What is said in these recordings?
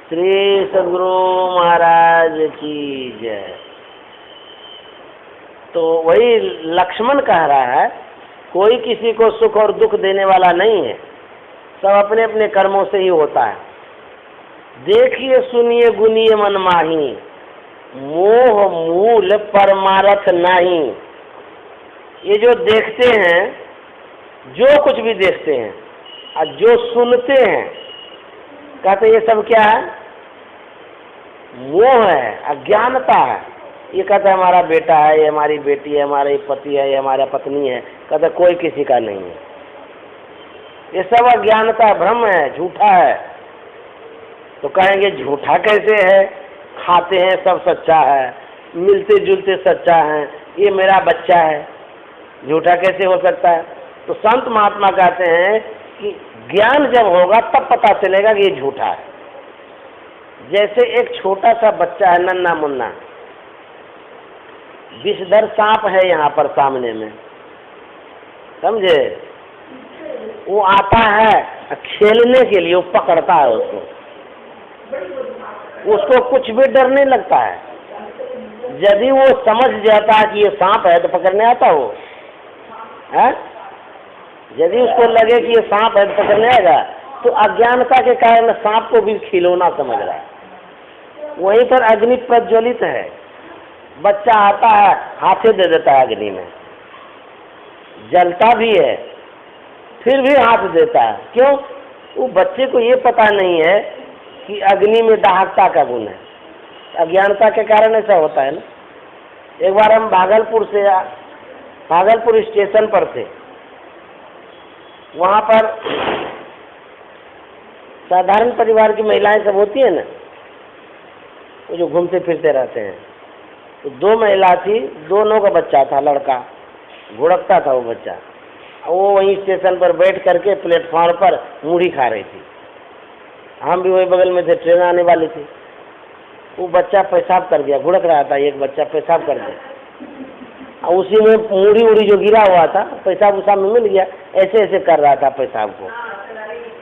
श्री सद्गुरु महाराज की जय। तो वही लक्ष्मण कह रहा है, कोई किसी को सुख और दुख देने वाला नहीं है, सब अपने अपने कर्मों से ही होता है। देखिए सुनिए गुनिए मन माही, मोह मूल परमारथ नहीं। ये जो देखते हैं, जो कुछ भी देखते हैं और जो सुनते हैं, कहते ये सब क्या है? मोह है, अज्ञानता है। ये कहता है हमारा बेटा है, ये हमारी बेटी है, हमारा पति है, ये हमारा पत्नी है, कहता कोई किसी का नहीं है। ये सब अज्ञानता, भ्रम है, झूठा है। तो कहेंगे झूठा कैसे है? खाते हैं सब सच्चा है, मिलते जुलते सच्चा है, ये मेरा बच्चा है, झूठा कैसे हो सकता है? तो संत महात्मा कहते हैं कि ज्ञान जब होगा तब पता चलेगा कि ये झूठा है। जैसे एक छोटा सा बच्चा है, नन्ना मुन्ना, विषधर सांप है यहाँ पर सामने में, समझे? वो आता है खेलने के लिए, वो पकड़ता है उसको कुछ भी डर नहीं लगता है। यदि वो समझ जाता है कि ये सांप है तो पकड़ने आता वो है। यदि उसको लगे कि ये सांप है तो पकड़ने आएगा, तो अज्ञानता के कारण सांप को भी खिलौना समझ रहा है। वहीं पर अग्नि प्रज्वलित है, बच्चा आता है हाथे दे देता है अग्नि में, जलता भी है फिर भी हाथ देता है। क्यों? वो बच्चे को ये पता नहीं है कि अग्नि में दाहकता का गुण है। अज्ञानता के कारण ऐसा होता है ना। एक बार हम भागलपुर स्टेशन पर थे, वहाँ पर साधारण परिवार की महिलाएं सब होती है ना, वो जो घूमते फिरते रहते हैं। तो दो महिला थी, दोनों का बच्चा था, लड़का घुड़कता था वो बच्चा। वो वहीं स्टेशन पर बैठ करके प्लेटफॉर्म पर मूढ़ी खा रही थी। हम भी वही बगल में थे, ट्रेन आने वाली थी। वो बच्चा पेशाब कर दिया, घुड़क रहा था, एक बच्चा पेशाब कर दिया, और उसी में मूढ़ी उड़ी जो गिरा हुआ था पेशाब उसाब में मिल गया, ऐसे ऐसे कर रहा था पेशाब को।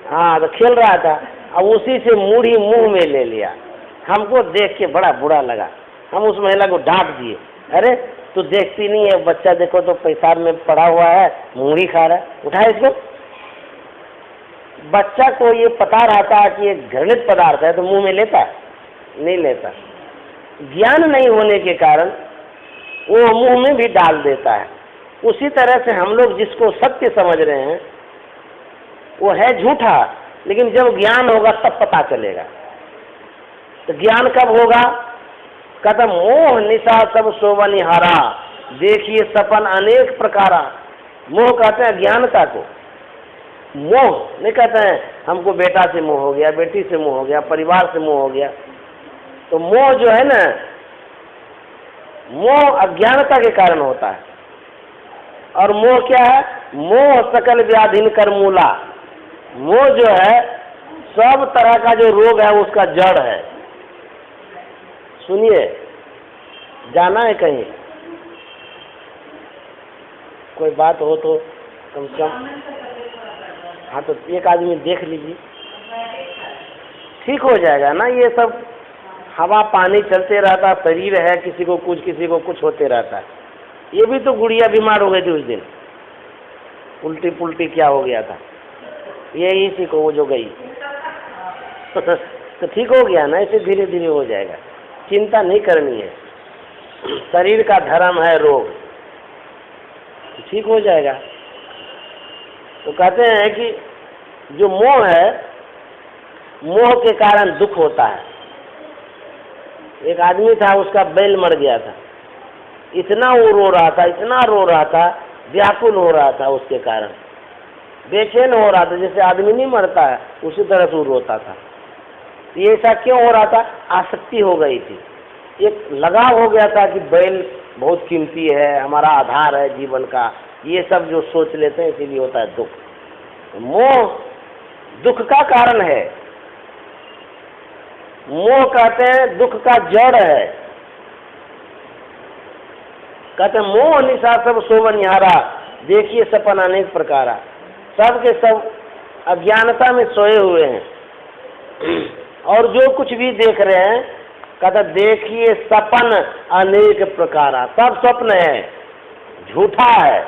हाँ, तो खेल रहा था, और उसी से मूढ़ी मुंह में ले लिया। हमको देख के बड़ा बुरा लगा। हम उस महिला को डांट दिए, अरे तू देखती नहीं है, बच्चा देखो तो पेशाब में पड़ा हुआ है, मूढ़ी खा रहा है, उठा इसको। बच्चा को ये पता रहता है कि ये घृणित पदार्थ है तो मुंह में लेता नहीं लेता। ज्ञान नहीं होने के कारण वो मुंह में भी डाल देता है। उसी तरह से हम लोग जिसको सत्य समझ रहे हैं वो है झूठा, लेकिन जब ज्ञान होगा तब पता चलेगा। तो ज्ञान कब होगा? कहता मोह निशा सब शोभनिहारा, देखिए सपन अनेक प्रकारा। मोह कहते हैं ज्ञानता को, मोह नहीं कहते हैं हमको बेटा से मोह हो गया, बेटी से मोह हो गया, परिवार से मोह हो गया। तो मोह जो है ना, मोह अज्ञानता के कारण होता है। और मोह क्या है? मोह सकल व्याधिन कर मूला। मोह जो है सब तरह का जो रोग है उसका जड़ है। सुनिए, जाना है कहीं, कोई बात हो तो कम से कम, हाँ तो एक आदमी देख लीजिए, ठीक हो जाएगा ना। ये सब हवा पानी चलते रहता, शरीर है, किसी को कुछ होते रहता है। ये भी तो गुड़िया बीमार हो गई थी उस दिन, उल्टी पुल्टी क्या हो गया था, ये इसी को वो जो गई तो ठीक हो गया ना। ऐसे धीरे धीरे हो जाएगा, चिंता नहीं करनी है। शरीर का धर्म है रोग, ठीक हो जाएगा। तो कहते हैं कि जो मोह है, मोह के कारण दुख होता है। एक आदमी था, उसका बैल मर गया था, इतना वो रो रहा था, इतना रो रहा था, व्याकुल हो रहा था, उसके कारण बेचैन हो रहा था। जैसे आदमी नहीं मरता है उसी तरह से वो रोता था। ये ऐसा क्यों हो रहा था? आसक्ति हो गई थी, एक लगाव हो गया था कि बैल बहुत कीमती है, हमारा आधार है जीवन का। ये सब जो सोच लेते हैं, इसीलिए होता है दुख। मोह दुख का कारण है। मोह कहते हैं दुख का जड़ है। कहते मोह निशा सब शोभनिहारा, देखिए सपन अनेक प्रकारा। सब के सब अज्ञानता में सोए हुए हैं और जो कुछ भी देख रहे हैं कहता देखिए सपन अनेक प्रकार, सब स्वप्न है, झूठा है।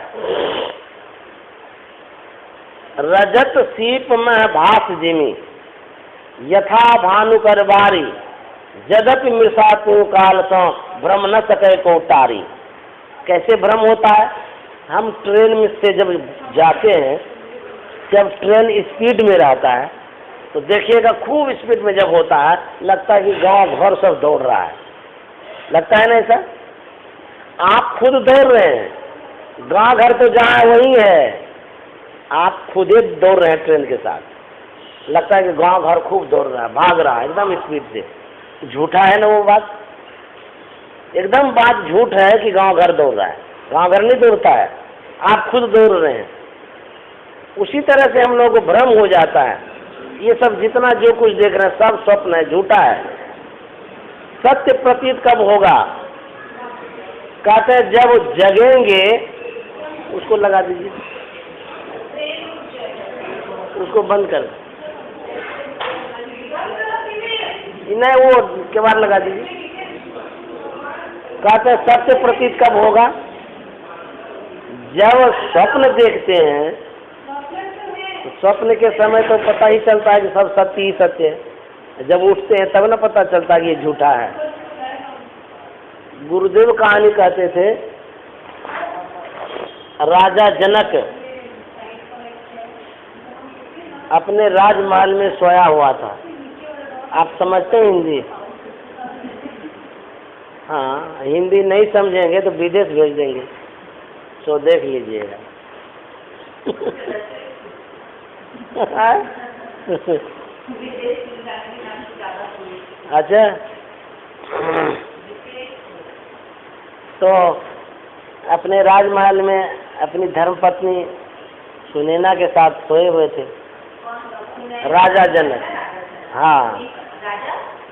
रजत सीप में भास जिमी यथा भानु कर बारी, जदपि मृषा तू काल तो भ्रम न सके को तारी। कैसे भ्रम होता है? हम ट्रेन में से जब जाते हैं, जब ट्रेन स्पीड में रहता है तो देखिएगा खूब स्पीड में जब होता है लगता है कि गांव घर सब दौड़ रहा है, लगता है ना ऐसा? आप खुद दौड़ रहे हैं, गांव घर तो जहाँ वही है, आप खुद ही दौड़ रहे हैं ट्रेन के साथ, लगता है कि गांव घर खूब दौड़ रहा है, भाग रहा है एकदम स्पीड से। झूठा है ना वो बात, एकदम बात झूठ है कि गांव घर दौड़ रहा है। गांव घर नहीं दौड़ता है, आप खुद दौड़ रहे हैं। उसी तरह से हम लोगों को भ्रम हो जाता है। ये सब जितना जो कुछ देख रहे हैं सब स्वप्न है, झूठा है। सत्य प्रतीत कब होगा? कहते हैं जब जगेंगे। उसको लगा दीजिए, उसको बंद कर, नहीं वो केवाड़ लगा दीजिए। कहते हैं सत्य प्रतीत कब होगा? जब स्वप्न देखते हैं तो स्वप्न के समय तो पता ही चलता है कि सब सत्य ही सत्य है, जब उठते हैं तब ना पता चलता है कि ये झूठा है। गुरुदेव कहानी कहते थे, राजा जनक अपने राजमहल में सोया हुआ था। आप समझते हैं हिंदी? हाँ, हिंदी नहीं समझेंगे तो विदेश भेज देंगे, तो देख लीजिएगा। अच्छा, तो अपने राजमहल में अपनी धर्मपत्नी सुनैना के साथ सोए हुए थे राजा जनक। हाँ,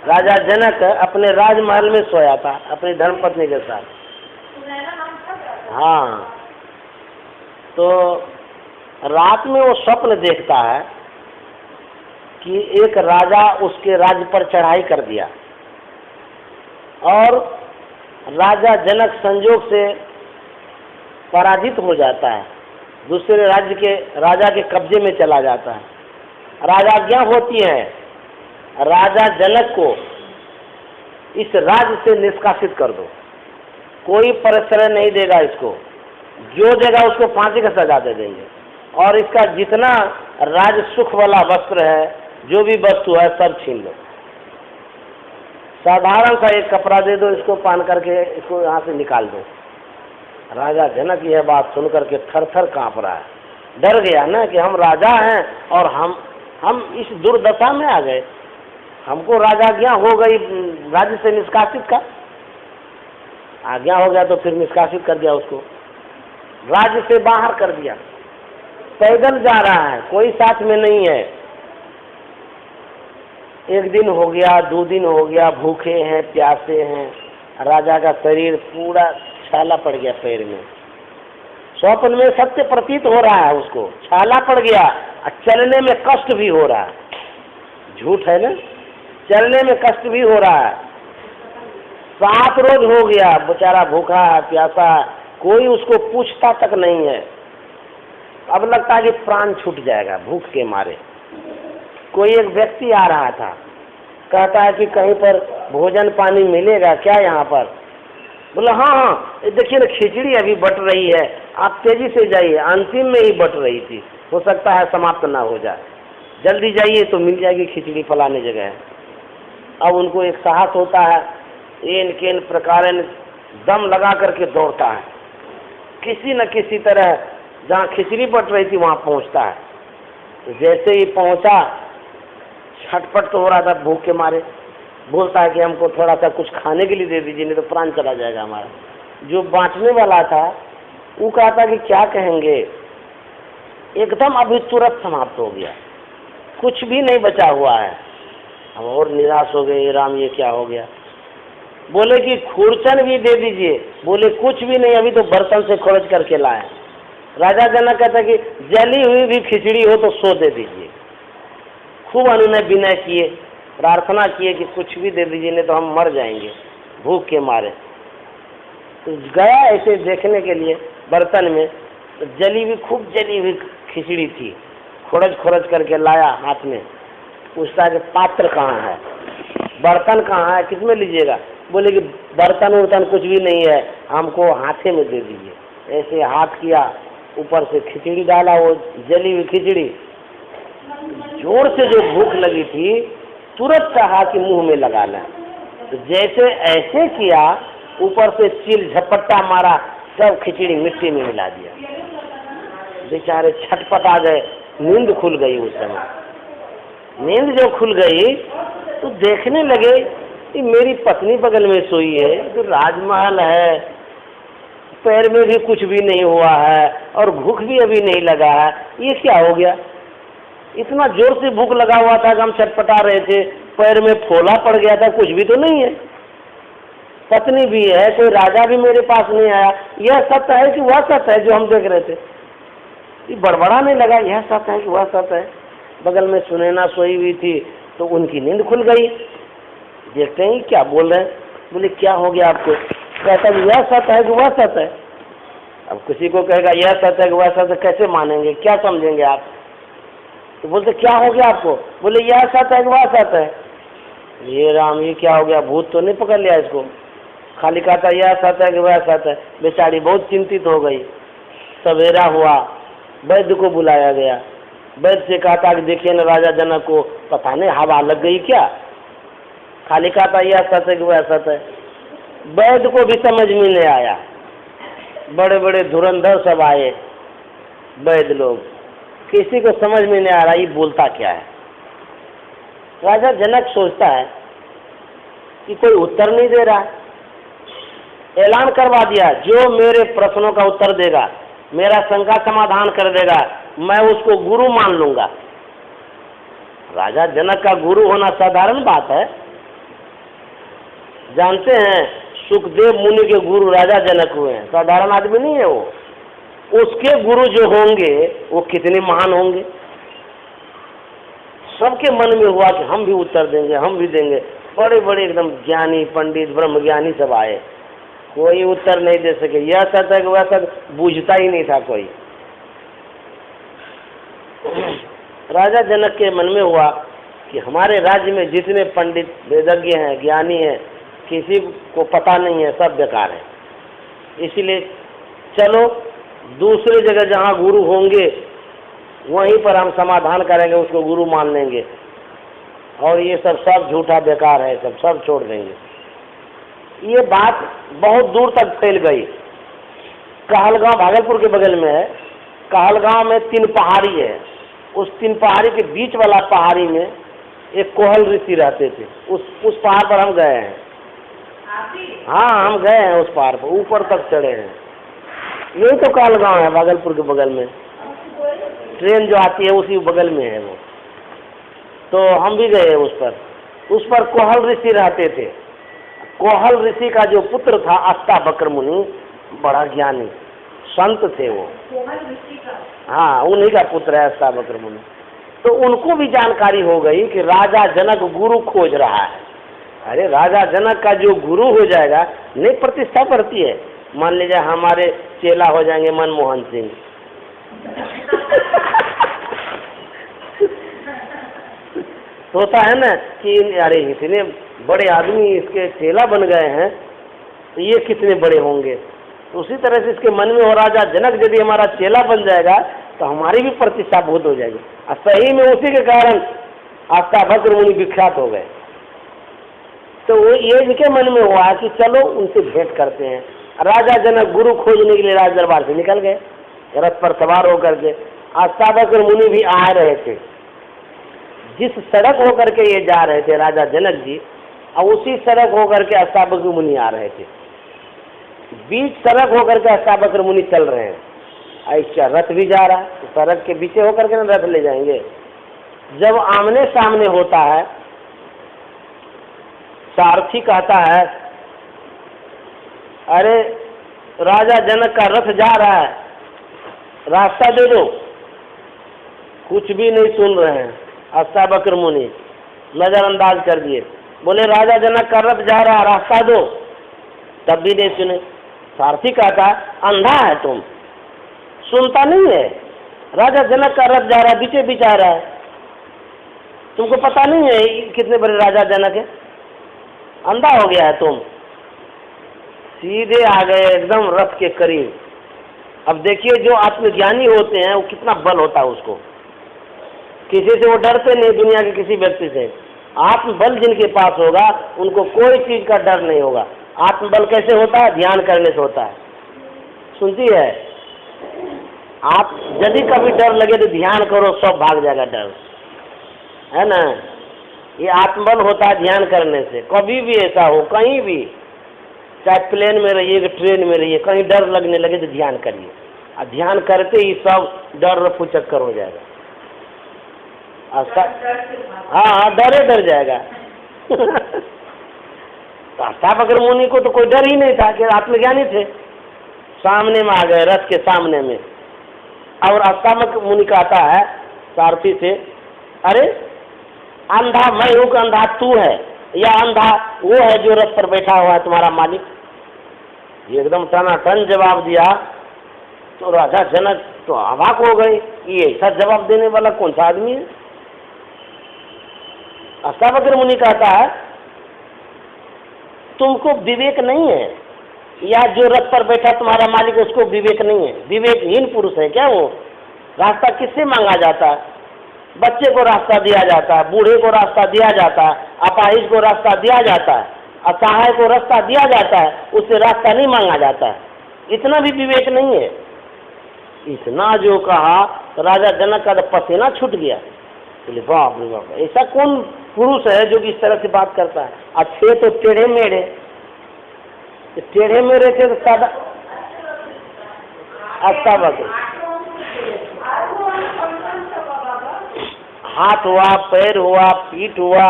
राजा जनक अपने राजमहल में सोया था अपनी धर्मपत्नी के साथ। हाँ, तो रात में वो स्वप्न देखता है कि एक राजा उसके राज्य पर चढ़ाई कर दिया और राजा जनक संजोग से पराजित हो जाता है, दूसरे राज्य के राजा के कब्जे में चला जाता है। राजाज्ञा होती है राजा जनक को इस राज्य से निष्कासित कर दो, कोई प्रश्रय नहीं देगा इसको, जो देगा उसको फांसी का सजा दे देंगे, और इसका जितना राज सुख वाला वस्त्र है, जो भी वस्तु है सब छीन लो। साधारण सा एक कपड़ा दे दो, इसको पहन करके इसको यहाँ से निकाल दो। राजा जनक यह बात सुन करके थर थर काँप रहा है, डर गया ना कि हम राजा हैं और हम इस दुर्दशा में आ गए, हमको राजाज्ञा हो गई राज्य से निष्कासित का। आज्ञा हो गया तो फिर निष्कासित कर दिया उसको, राज्य से बाहर कर दिया। पैदल जा रहा है, कोई साथ में नहीं है। एक दिन हो गया, 2 दिन हो गया, भूखे हैं, प्यासे हैं, राजा का शरीर पूरा छाला पड़ गया पैर में। स्वप्न में सत्य प्रतीत हो रहा है, उसको छाला पड़ गया, चलने में कष्ट भी हो रहा है। झूठ है ना, चलने में कष्ट भी हो रहा है। 7 रोज हो गया, बेचारा भूखा है, प्यासा है, कोई उसको पूछता तक नहीं है। अब लगता है कि प्राण छूट जाएगा भूख के मारे। कोई एक व्यक्ति आ रहा था, कहता है कि कहीं पर भोजन पानी मिलेगा क्या यहाँ पर? बोला हाँ, देखिए ना खिचड़ी अभी बट रही है, आप तेजी से जाइए, अंतिम में ही बट रही थी, हो सकता है समाप्त ना हो जाए, जल्दी जाइए तो मिल जाएगी खिचड़ी फलाने जगह है। अब उनको एक साहस होता है, इन प्रकार दम लगा करके दौड़ता है, किसी न किसी तरह जहाँ खिचड़ी बट रही थी वहाँ पहुँचता है। तो जैसे ही पहुँचा, छटपट तो हो रहा था भूख के मारे, बोलता है कि हमको थोड़ा सा कुछ खाने के लिए दे दीजिए, नहीं तो प्राण चला जाएगा हमारा। जो बांटने वाला था वो कहता कि क्या कहेंगे, एकदम अभी तुरंत समाप्त हो गया, कुछ भी नहीं बचा हुआ है। हम और निराश हो गए, राम ये क्या हो गया। बोले कि खुरचन भी दे दीजिए, बोले कुछ भी नहीं, अभी तो बर्तन से खोज करके लाए। राजा जनक कहता कि जली हुई भी खिचड़ी हो तो सो दे दीजिए। खूब अनुनय विनय किए, प्रार्थना किए कि कुछ भी दे दीजिए, नहीं तो हम मर जाएंगे भूख के मारे। तो गया ऐसे देखने के लिए बर्तन में, तो जली हुई, खूब जली हुई खिचड़ी थी। खोरज खोरज करके लाया हाथ में, पूछता कि पात्र कहाँ है, बर्तन कहाँ है, किसमें लीजिएगा? बोले कि बर्तन वर्तन कुछ भी नहीं है, हमको हाथे में दे दीजिए। ऐसे हाथ किया, ऊपर से खिचड़ी डाला, वो जली हुई खिचड़ी। जोर से जो भूख लगी थी, तुरंत कहा कि मुंह में लगा लें। तो जैसे ऐसे किया, ऊपर से चिल झपट्टा मारा, सब खिचड़ी मिट्टी में मिला दिया। बेचारे छटपटा गए, नींद खुल गई। उस समय नींद जो खुल गई तो देखने लगे कि मेरी पत्नी बगल में सोई है, तो राजमहल है, पैर में भी कुछ भी नहीं हुआ है और भूख भी अभी नहीं लगा है, ये क्या हो गया? इतना जोर से भूख लगा हुआ था कि हम छटपटा रहे थे, पैर में फोला पड़ गया था, कुछ भी तो नहीं है, पत्नी भी है, कोई राजा भी मेरे पास नहीं आया। यह सत्य है कि वह सत्य है जो हम देख रहे थे? ये बड़बड़ाने लगा, यह सत्य है कि वह सत्य है। बगल में सुनैना सोई हुई थी, तो उनकी नींद खुल गई। देखते हैं क्या बोल रहे हैं। बोले क्या हो गया आपको? कहता यह सत्य है कि वह सत्य है। अब किसी को कहेगा यह सत्य है कि वह सत्य, कैसे मानेंगे, क्या समझेंगे आप? तो बोलते क्या हो गया आपको? बोले यह सत्य है कि वह सत्य है। ये राम, ये क्या हो गया? भूत तो नहीं पकड़ लिया इसको? खाली कहता यह सत्य है कि वह सत्य है। बेचारी बहुत चिंतित हो गई। सवेरा हुआ, वैद्य को बुलाया गया। वैद्य से कहता कि देखिए न, राजा जनक को पता नहीं हवा लग गई क्या? खाली कहता यह सत्य है कि वह सत्य है। वैद्य को भी समझ में नहीं आया। बड़े बड़े धुरंधर सब आए, वैद्य लोग, किसी को समझ में नहीं आ रहा ये बोलता क्या है। राजा जनक सोचता है कि कोई उत्तर नहीं दे रहा। ऐलान करवा दिया, जो मेरे प्रश्नों का उत्तर देगा, मेरा शंका समाधान कर देगा, मैं उसको गुरु मान लूंगा। राजा जनक का गुरु होना साधारण बात है। जानते हैं सुखदेव मुनि के गुरु राजा जनक हुए हैं, साधारण आदमी नहीं है वो। उसके गुरु जो होंगे वो कितने महान होंगे। सबके मन में हुआ कि हम भी उत्तर देंगे, हम भी देंगे। बड़े बड़े एकदम ज्ञानी पंडित ब्रह्मज्ञानी सब आए, कोई उत्तर नहीं दे सके। यह सत्य है कि वह सत्य, बूझता ही नहीं था कोई। राजा जनक के मन में हुआ कि हमारे राज्य में जितने पंडित वेदज्ञ हैं, ज्ञानी हैं, किसी को पता नहीं है, सब बेकार है। इसलिए चलो दूसरे जगह जहाँ गुरु होंगे वहीं पर हम समाधान करेंगे, उसको गुरु मान लेंगे, और ये सब झूठा बेकार है, सब छोड़ देंगे। ये बात बहुत दूर तक फैल गई। कहलगांव भागलपुर के बगल में है। कहलगांव में 3 पहाड़ी है। उस 3 पहाड़ी के बीच वाला पहाड़ी में एक कोहल ऋषि रहते थे। उस पहाड़ पर हम गए हैं। हाँ, हम गए हैं उस पहाड़ पर, ऊपर तक चढ़े हैं। यही तो कहलगांव है, भागलपुर के बगल में। ट्रेन जो आती है उसी बगल में है वो। तो हम भी गए उस पर कोहल ऋषि रहते थे। कोहल ऋषि का जो पुत्र था अष्टावक्र मुनि, बड़ा ज्ञानी संत थे वो। हाँ, उन्हीं का पुत्र है अष्टावक्र मुनि। तो उनको भी जानकारी हो गई कि राजा जनक गुरु खोज रहा है। अरे राजा जनक का जो गुरु हो जाएगा, नहीं प्रतिष्ठा पड़ती है। मान लीजिए हमारे चेला हो जाएंगे मनमोहन सिंह होता है ना कि अरे इतने बड़े आदमी इसके चेला बन गए हैं, तो ये कितने बड़े होंगे। तो उसी तरह से इसके मन में हो, राजा जनक यदि हमारा चेला बन जाएगा तो हमारी भी प्रतिष्ठा बहुत हो जाएगी। और सही में उसी के कारण अष्टावक्र मुनि विख्यात हो गए। तो वो ये इनके मन में हुआ कि चलो उनसे भेंट करते हैं। राजा जनक गुरु खोजने के लिए राज दरबार से निकल गए, रथ पर सवार होकर के। अष्टावक्र मुनि भी आ रहे थे। जिस सड़क होकर के ये जा रहे थे राजा जनक जी, और उसी सड़क होकर के अष्टावक्र मुनि आ रहे थे। बीच सड़क होकर के अष्टावक्र मुनि चल रहे हैं। ऐसा रथ भी जा रहा है, तो सड़क के बीच होकर के ना रथ ले जाएंगे। जब आमने सामने होता है, सारथी कहता है अरे राजा जनक का रथ जा रहा है, रास्ता दे दो। कुछ भी नहीं सुन रहे हैं अष्टावक्र मुनि। नजरअंदाज कर दिए। बोले राजा जनक का रथ जा रहा, रास्ता दो, तब भी नहीं सुने। सारथी कहता अंधा है तुम, सुनता नहीं है? राजा जनक का रथ जा रहा है, बीचे बीच आ रहा है, तुमको पता नहीं है कितने बड़े राजा जनक है? अंधा हो गया है तुम। सीधे आ गए एकदम रथ के करीब। अब देखिए जो आत्मज्ञानी होते हैं वो कितना बल होता है उसको, किसी से वो डरते नहीं, दुनिया के किसी व्यक्ति से। आत्मबल जिनके पास होगा उनको कोई चीज का डर नहीं होगा। आत्मबल कैसे होता है? ध्यान करने से होता है। सुनती है? आप यदि कभी डर लगे तो ध्यान करो, सब भाग जाएगा डर, है ना? ये आत्मबल होता है ध्यान करने से। कभी भी ऐसा हो, कहीं भी, चाहे प्लेन में रहिए, ट्रेन में रहिए, कहीं डर लगने लगे तो ध्यान करिए, और ध्यान करते ही सब डर रफू चक्कर हो जाएगा। हाँ, डर जाएगा। अष्टावक्र मुनि को तो कोई डर ही नहीं था कि आत्मज्ञानी थे। सामने में आ गए, रथ के सामने में, और अष्टावक्र मुनि कहता है सारथी से, अरे अंधा मैं हूँ कि अंधा तू है, या अंधा वो है जो रथ पर बैठा हुआ है तुम्हारा मालिक? ये एकदम टनाटन जवाब दिया। तो राजा जनक तो अवाक हो गए, ये ऐसा जवाब देने वाला कौन सा आदमी है? अष्टावक्र मुनि कहता है तुमको विवेक नहीं है, या जो रथ पर बैठा तुम्हारा मालिक उसको विवेक नहीं है? विवेकहीन पुरुष है क्या वो? रास्ता किससे मांगा जाता है? बच्चे को रास्ता दिया जाता है, बूढ़े को रास्ता दिया जाता है, अपाहिज को रास्ता दिया जाता है, असहाय को रास्ता दिया जाता है, उससे रास्ता नहीं मांगा जाता है। इतना भी विवेक नहीं है। इतना जो कहा तो राजा जनक का तो पसीना छूट गया। बोले बाप रे बाप, ऐसा कौन पुरुष है जो कि इस तरह से बात करता है? अच्छे तो टेढ़े मेढ़े, टेढ़े मेढ़े थे तो सादा अष्टावक्र, हाथ हुआ, पैर हुआ, पीठ हुआ,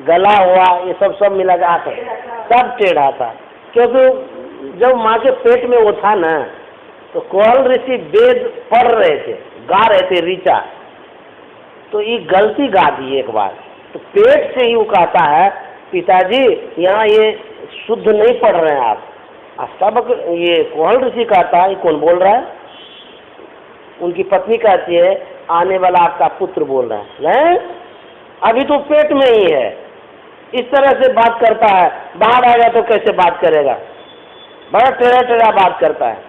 गला हुआ, ये सब मिला के आता सब टेढ़ा था। क्योंकि जब माँ के पेट में वो था ना, तो कोहल ऋषि वेद पढ़ रहे थे, गा रहे थे ऋचा, तो ये गलती गा दी एक बार, तो पेट से ही वो कहता है पिताजी यहाँ ये शुद्ध नहीं पढ़ रहे हैं आप। अष्टावक्र ये कोहल ऋषि कहता है, कौन बोल रहा है? उनकी पत्नी कहती है आने वाला आपका पुत्र बोल रहा है, अभी तो पेट में ही है। इस तरह से बात करता है, बाहर आएगा तो कैसे बात करेगा? बड़ा टेढ़ा टेढ़ा बात करता है।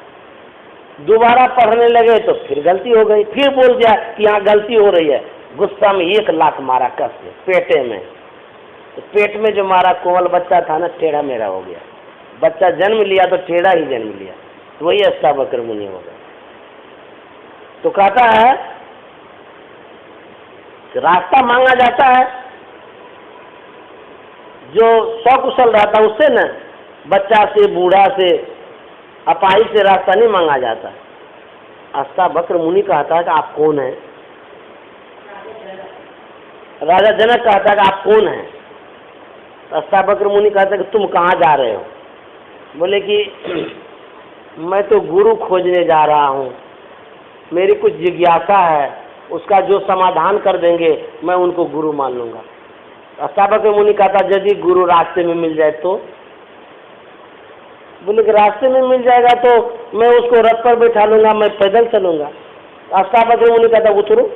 दोबारा पढ़ने लगे तो फिर गलती हो गई, फिर बोल दिया कि यहाँ गलती हो रही है। गुस्सा में 1 लात मारा कस से पेटे में। तो पेट में जो मारा कोमल बच्चा था ना, टेढ़ा मेढ़ा हो गया। बच्चा जन्म लिया तो टेढ़ा ही जन्म लिया, तो वही अष्टावक्र मुनि हो गया। तो कहता है रास्ता मांगा जाता है, जो सकुशल रहता है उससे न, बच्चा से, बूढ़ा से, अपाहिज से रास्ता नहीं मांगा जाता। अष्टावक्र मुनि कहता है कि आप कौन हैं? राजा जनक कहता है कि आप कौन हैं? अष्टावक्र मुनि कहता है कि तुम कहाँ जा रहे हो? बोले कि मैं तो गुरु खोजने जा रहा हूँ, मेरी कुछ जिज्ञासा है, उसका जो समाधान कर देंगे मैं उनको गुरु मान लूँगा। अष्टावक्र मुनि कहता यदि गुरु रास्ते में मिल जाए तो? बोले कि रास्ते में मिल जाएगा तो मैं उसको रथ पर बैठा लूँगा, मैं पैदल चलूँगा। अष्टावक्र मुनि कहता उतरो,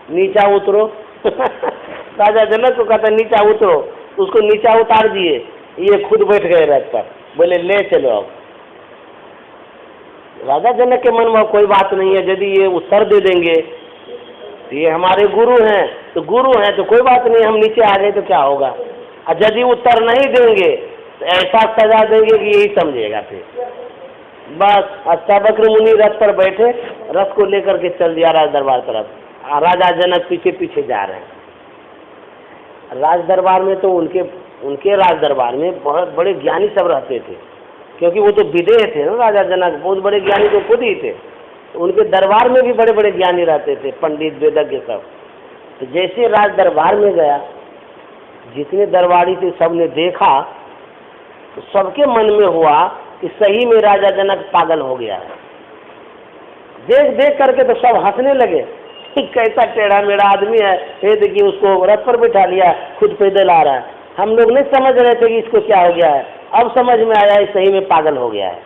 नीचा उतरो। राजा जनक को कहता नीचा उतरो, उसको नीचा उतार दिए, ये खुद बैठ गए रथ पर। बोले ले चलो अब। राजा जनक के मन में कोई बात नहीं है, यदि ये उत्तर दे देंगे तो ये हमारे गुरु हैं, तो गुरु हैं तो कोई बात नहीं, हम नीचे आ गए तो क्या होगा। और यदि उत्तर नहीं देंगे तो ऐसा सजा देंगे कि यही समझेगा। फिर बस अष्टावक्र मुनि रथ पर बैठे, रथ को लेकर के चल दिया राज दरबार तरफ। राजा जनक पीछे पीछे जा रहे हैं। राज दरबार में तो उनके राज दरबार में बहुत बड़े ज्ञानी सब रहते थे, क्योंकि वो तो विदेह थे ना। राजा जनक बहुत बड़े ज्ञानी तो खुद ही थे, उनके दरबार में भी बड़े बड़े ज्ञानी रहते थे, पंडित वेदज्ञ सब। तो जैसे राज दरबार में गया, जितने दरबारी थे सबने देखा, तो सबके मन में हुआ कि सही में राजा जनक पागल हो गया है। देख देख करके तो सब हंसने लगे। कैसा टेढ़ा मेढ़ा आदमी है, ये देखिए उसको रथ पर बैठा लिया, खुद पैदल आ रहा है। हम लोग नहीं समझ रहे थे कि इसको क्या हो गया है, अब समझ में आया है सही में पागल हो गया है।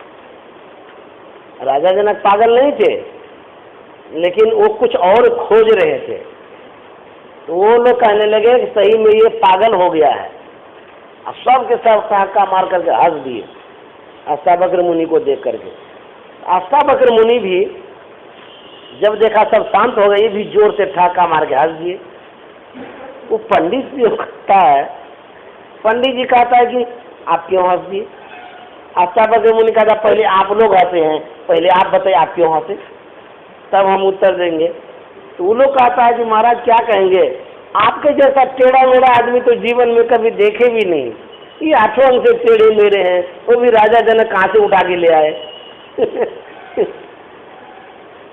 राजा जनक पागल नहीं थे, लेकिन वो कुछ और खोज रहे थे। तो वो लोग कहने लगे कि सही में ये पागल हो गया है। अब सब के सब ठहाका मार करके हंस दिए अष्टावक्र मुनि को देख करके। अष्टावक्र मुनि भी जब देखा सब शांत हो गए, ये भी जोर से ठहाका मार के हंस दिए। वो पंडित जी कहता है, पंडित जी कहता है कि आप क्यों हंस दिए? अष्टावक्र मुनि कहता पहले आप लोग हंसे हैं, पहले आप बताइए आप क्यों हंसे, तब हम उत्तर देंगे। तो वो लोग कहता है कि महाराज क्या कहेंगे, आपके जैसा टेढ़ा मेढ़ा आदमी तो जीवन में कभी देखे भी नहीं, ये 8 अंग से टेढ़े मेढ़े हैं, वो भी राजा जनक कहाँ से उठा के ले आए।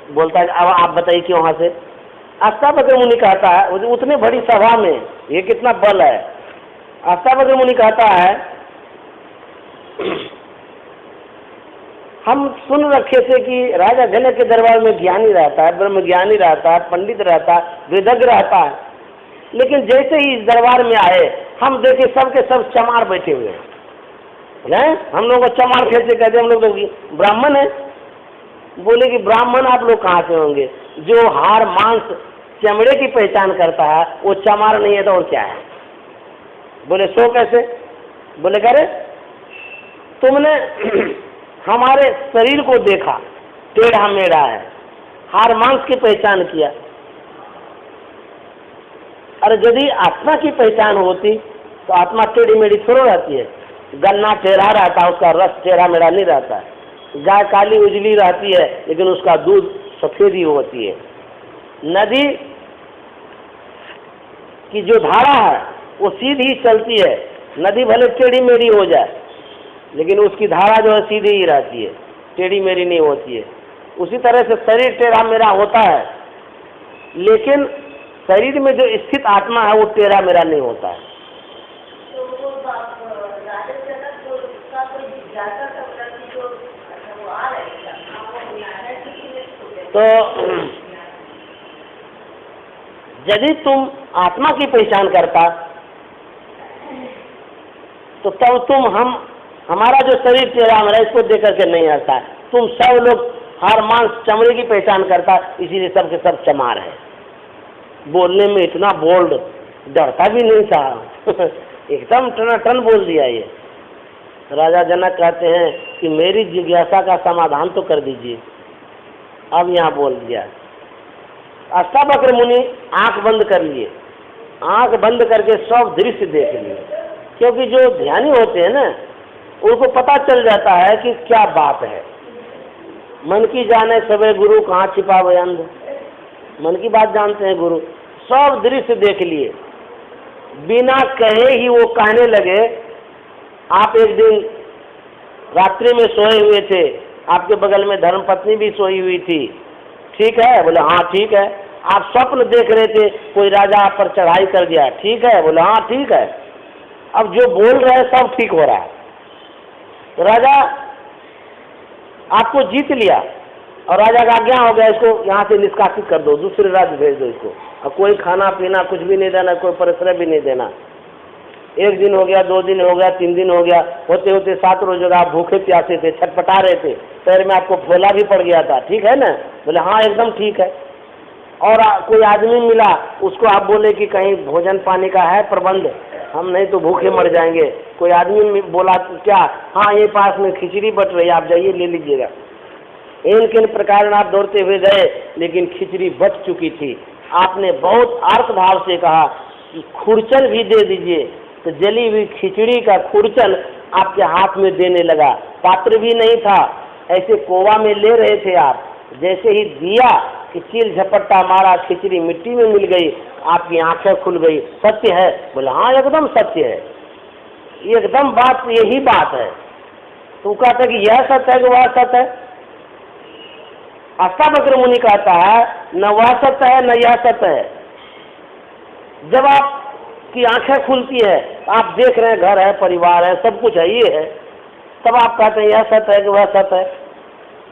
बोलता है अब आप बताइए क्यों हंसे? अष्टावक्र मुनि कहता है, उतने बड़ी सभा में ये कितना बल है। अष्टावक्र मुनि कहता है हम सुन रखे थे कि राजा जनक के दरबार में ज्ञानी रहता है, ब्रह्म ज्ञानी रहता है, पंडित रहता है, वेदज्ञ रहता है, लेकिन जैसे ही इस दरबार में आए हम देखे सबके सब चमार बैठे हुए हैं। हम लोग को चमार कैसे कहते, हम लोग तो ब्राह्मण है। बोले कि ब्राह्मण आप लोग कहाँ से होंगे? जो हार मांस चमड़े की पहचान करता है वो चमार नहीं है तो और क्या है? बोले सो कैसे? बोले करे तुमने हमारे शरीर को देखा टेढ़ा मेढ़ा है, हार मांस की पहचान किया। अरे यदि आत्मा की पहचान होती तो आत्मा टेढ़ी मेढ़ी थोड़ा रहती है। गन्ना टेढ़ा रहता है, उसका रस टेढ़ा मेढ़ा नहीं रहता है। गाय काली उजली रहती है लेकिन उसका दूध सफेद ही होती है। नदी की जो धारा है वो सीधी चलती है, नदी भले टेढ़ी मेढ़ी हो जाए लेकिन उसकी धारा जो है सीधी ही रहती है, टेढ़ी मेढ़ी नहीं होती है। उसी तरह से शरीर टेढ़ा मेढ़ा होता है, लेकिन शरीर में जो स्थित आत्मा है वो टेढ़ा मेढ़ा नहीं होता है। तो यदि तुम आत्मा की पहचान करता तो तब तुम हमारा जो शरीर टेढ़ा मेढ़ा इसको देख करके नहीं हंसता। तुम सब लोग हार मांस चमड़े की पहचान करता, इसीलिए सबके सब चमार है। बोलने में इतना बोल्ड, डरता भी नहीं था। एकदम टनाटन बोल दिया ये। राजा जनक कहते हैं कि मेरी जिज्ञासा का समाधान तो कर दीजिए। अब यहाँ बोल दिया। अष्टावक्र मुनि आंख बंद कर लिए, आंख बंद करके सब दृश्य देख लिए, क्योंकि जो ध्यानी होते हैं ना उनको पता चल जाता है कि क्या बात है। मन की जाने सबे गुरु कहाँ छिपावे अंध, मन की बात जानते हैं गुरु। सब दृश्य देख लिए, बिना कहे ही वो कहने लगे आप एक दिन रात्रि में सोए हुए थे, आपके बगल में धर्मपत्नी भी सोई हुई थी, ठीक है? बोले हाँ ठीक है। आप स्वप्न देख रहे थे कोई राजा आप पर चढ़ाई कर गया, ठीक है? बोले हाँ ठीक है। अब जो बोल रहे हैं सब ठीक हो रहा है। तो राजा आपको जीत लिया और राजा का आज्ञा हो गया, इसको यहाँ से निष्कासित कर दो, दूसरे राज्य भेज दो इसको। अब कोई खाना पीना कुछ भी नहीं देना, कोई परिश्रम भी नहीं देना। 1 दिन हो गया, 2 दिन हो गया, 3 दिन हो गया, होते होते 7 रोज हो गया। आप भूखे प्यासे थे, छटपटा रहे थे, पैर में आपको फोला भी पड़ गया था, ठीक है ना? बोले हाँ एकदम ठीक है। और कोई आदमी मिला, उसको आप बोले कि कहीं भोजन पानी का है प्रबंध, हम नहीं तो भूखे मर जाएंगे। कोई आदमी बोला क्या, हाँ ये पास में खिचड़ी बट रही है, आप जाइए ले लीजिएगा। इन किन प्रकार आप दौड़ते हुए गए, लेकिन खिचड़ी बच चुकी थी। आपने बहुत अर्थ भाव से कहा कि खुरचन भी दे दीजिए, तो जली हुई खिचड़ी का खुरचन आपके हाथ में देने लगा। पात्र भी नहीं था, ऐसे कोवा में ले रहे थे आप। जैसे ही दिया कि चील झपट्टा मारा, खिचड़ी मिट्टी में मिल गई, आपकी आंखें खुल गई। सत्य है? बोले हाँ एकदम सत्य है, एकदम बात यही बात है। तो कहता है कि यह सत्य है कि वह सत्य है? अष्टावक्र मुनि कहता है न वह सत्य है न यह सत्य है। जब आपकी आंखें खुलती है, आप देख रहे हैं घर है, परिवार है, सब कुछ है, ये है, तब आप कहते हैं यह सत्य है कि वह सत्य है?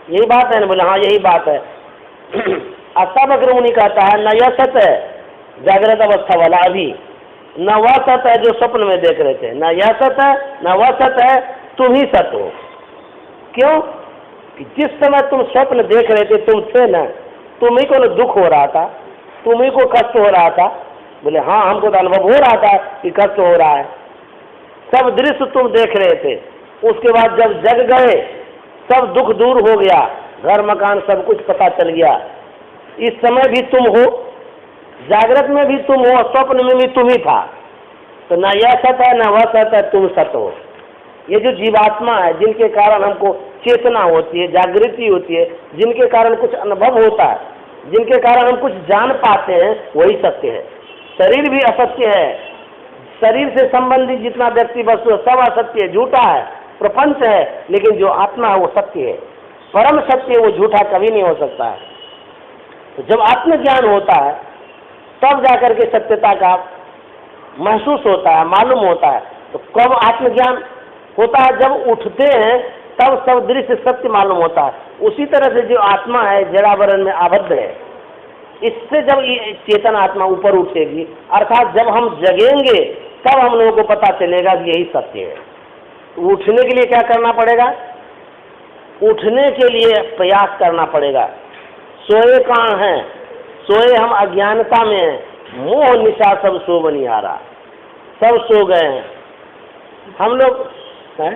यही बात है ना? बोले हाँ यही बात है। अष्टावक्र मुनि कहता है न यह सत है जागृत अवस्था वाला अभी, न वह सत है जो स्वप्न में देख रहे थे, न यह सत है न वह सत है, तुम ही सत हो। क्यों कि जिस समय तुम स्वप्न देख रहे थे तुम थे न, तुम ही को न दुख हो रहा था, तुम ही को कष्ट हो रहा था। बोले हाँ हमको तो अनुभव हो रहा था कि कष्ट हो रहा है, सब दृश्य तुम देख रहे थे। उसके बाद जब जग गए सब दुख दूर हो गया, घर मकान सब कुछ पता चल गया। इस समय भी तुम हो, जागृत में भी तुम हो, स्वप्न में भी तुम ही था। तो न यह सत है न वह सत है, तुम सत हो। ये जो जीवात्मा है जिनके कारण हमको चेतना होती है, जागृति होती है, जिनके कारण कुछ अनुभव होता है, जिनके कारण हम कुछ जान पाते हैं, वही सत्य है। शरीर भी असत्य है, शरीर से संबंधित जितना व्यक्ति वस्तु है सब असत्य है, झूठा है, प्रपंच है। लेकिन जो आत्मा है वो सत्य है, परम सत्य है, वो झूठा कभी नहीं हो सकता है। तो जब आत्मज्ञान होता है तब जाकर के सत्यता का महसूस होता है, मालूम होता है। तो कब आत्मज्ञान होता है? जब उठते हैं तब सब दृश्य सत्य मालूम होता है। उसी तरह से जो आत्मा है जड़ावरण में आबद्ध है, इससे जब ये चेतन आत्मा ऊपर उठेगी, अर्थात जब हम जगेंगे तब हम लोगों को पता चलेगा कि यही सत्य है। उठने के लिए क्या करना पड़ेगा? उठने के लिए प्रयास करना पड़ेगा। सोए कहाँ हैं? सोए हम अज्ञानता में हैं, मोह निशा सब सो बनिहारा, सब सो गए हैं हम लोग हैं?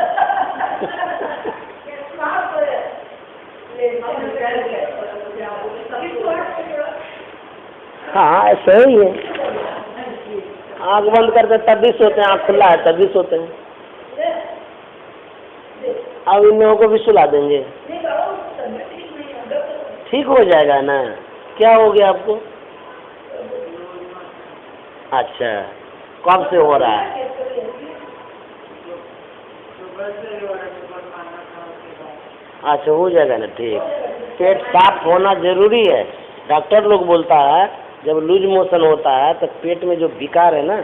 हाँ ऐसा ही है, आँख बंद करते तब भी सोते हैं, आँख खुला है तब भी सोते हैं। अब इन लोगों को भी सुला देंगे, ठीक हो जाएगा ना। क्या हो गया आपको? अच्छा, कब से हो रहा है? अच्छा हो जाएगा ना, ठीक। पेट साफ होना जरूरी है। डॉक्टर लोग बोलता है जब लूज मोशन होता है तो पेट में जो विकार है ना,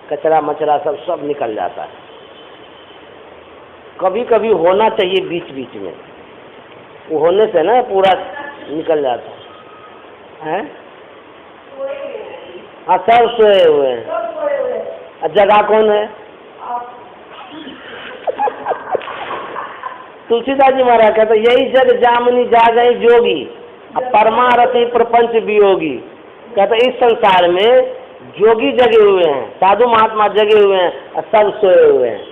कचरा मचरा सब निकल जाता है। कभी कभी होना चाहिए बीच बीच में, वो होने से ना पूरा निकल जाता है। हाँ सब सोए हुए हैं। जगह कौन है? तुलसीदास जी महाराज कहते यही जग जामनी जागई जोगी, परमारथी प्रपंच वियोगी। कहते इस संसार में जोगी जगे हुए हैं, साधु महात्मा जगे हुए हैं और सब सोए हुए हैं।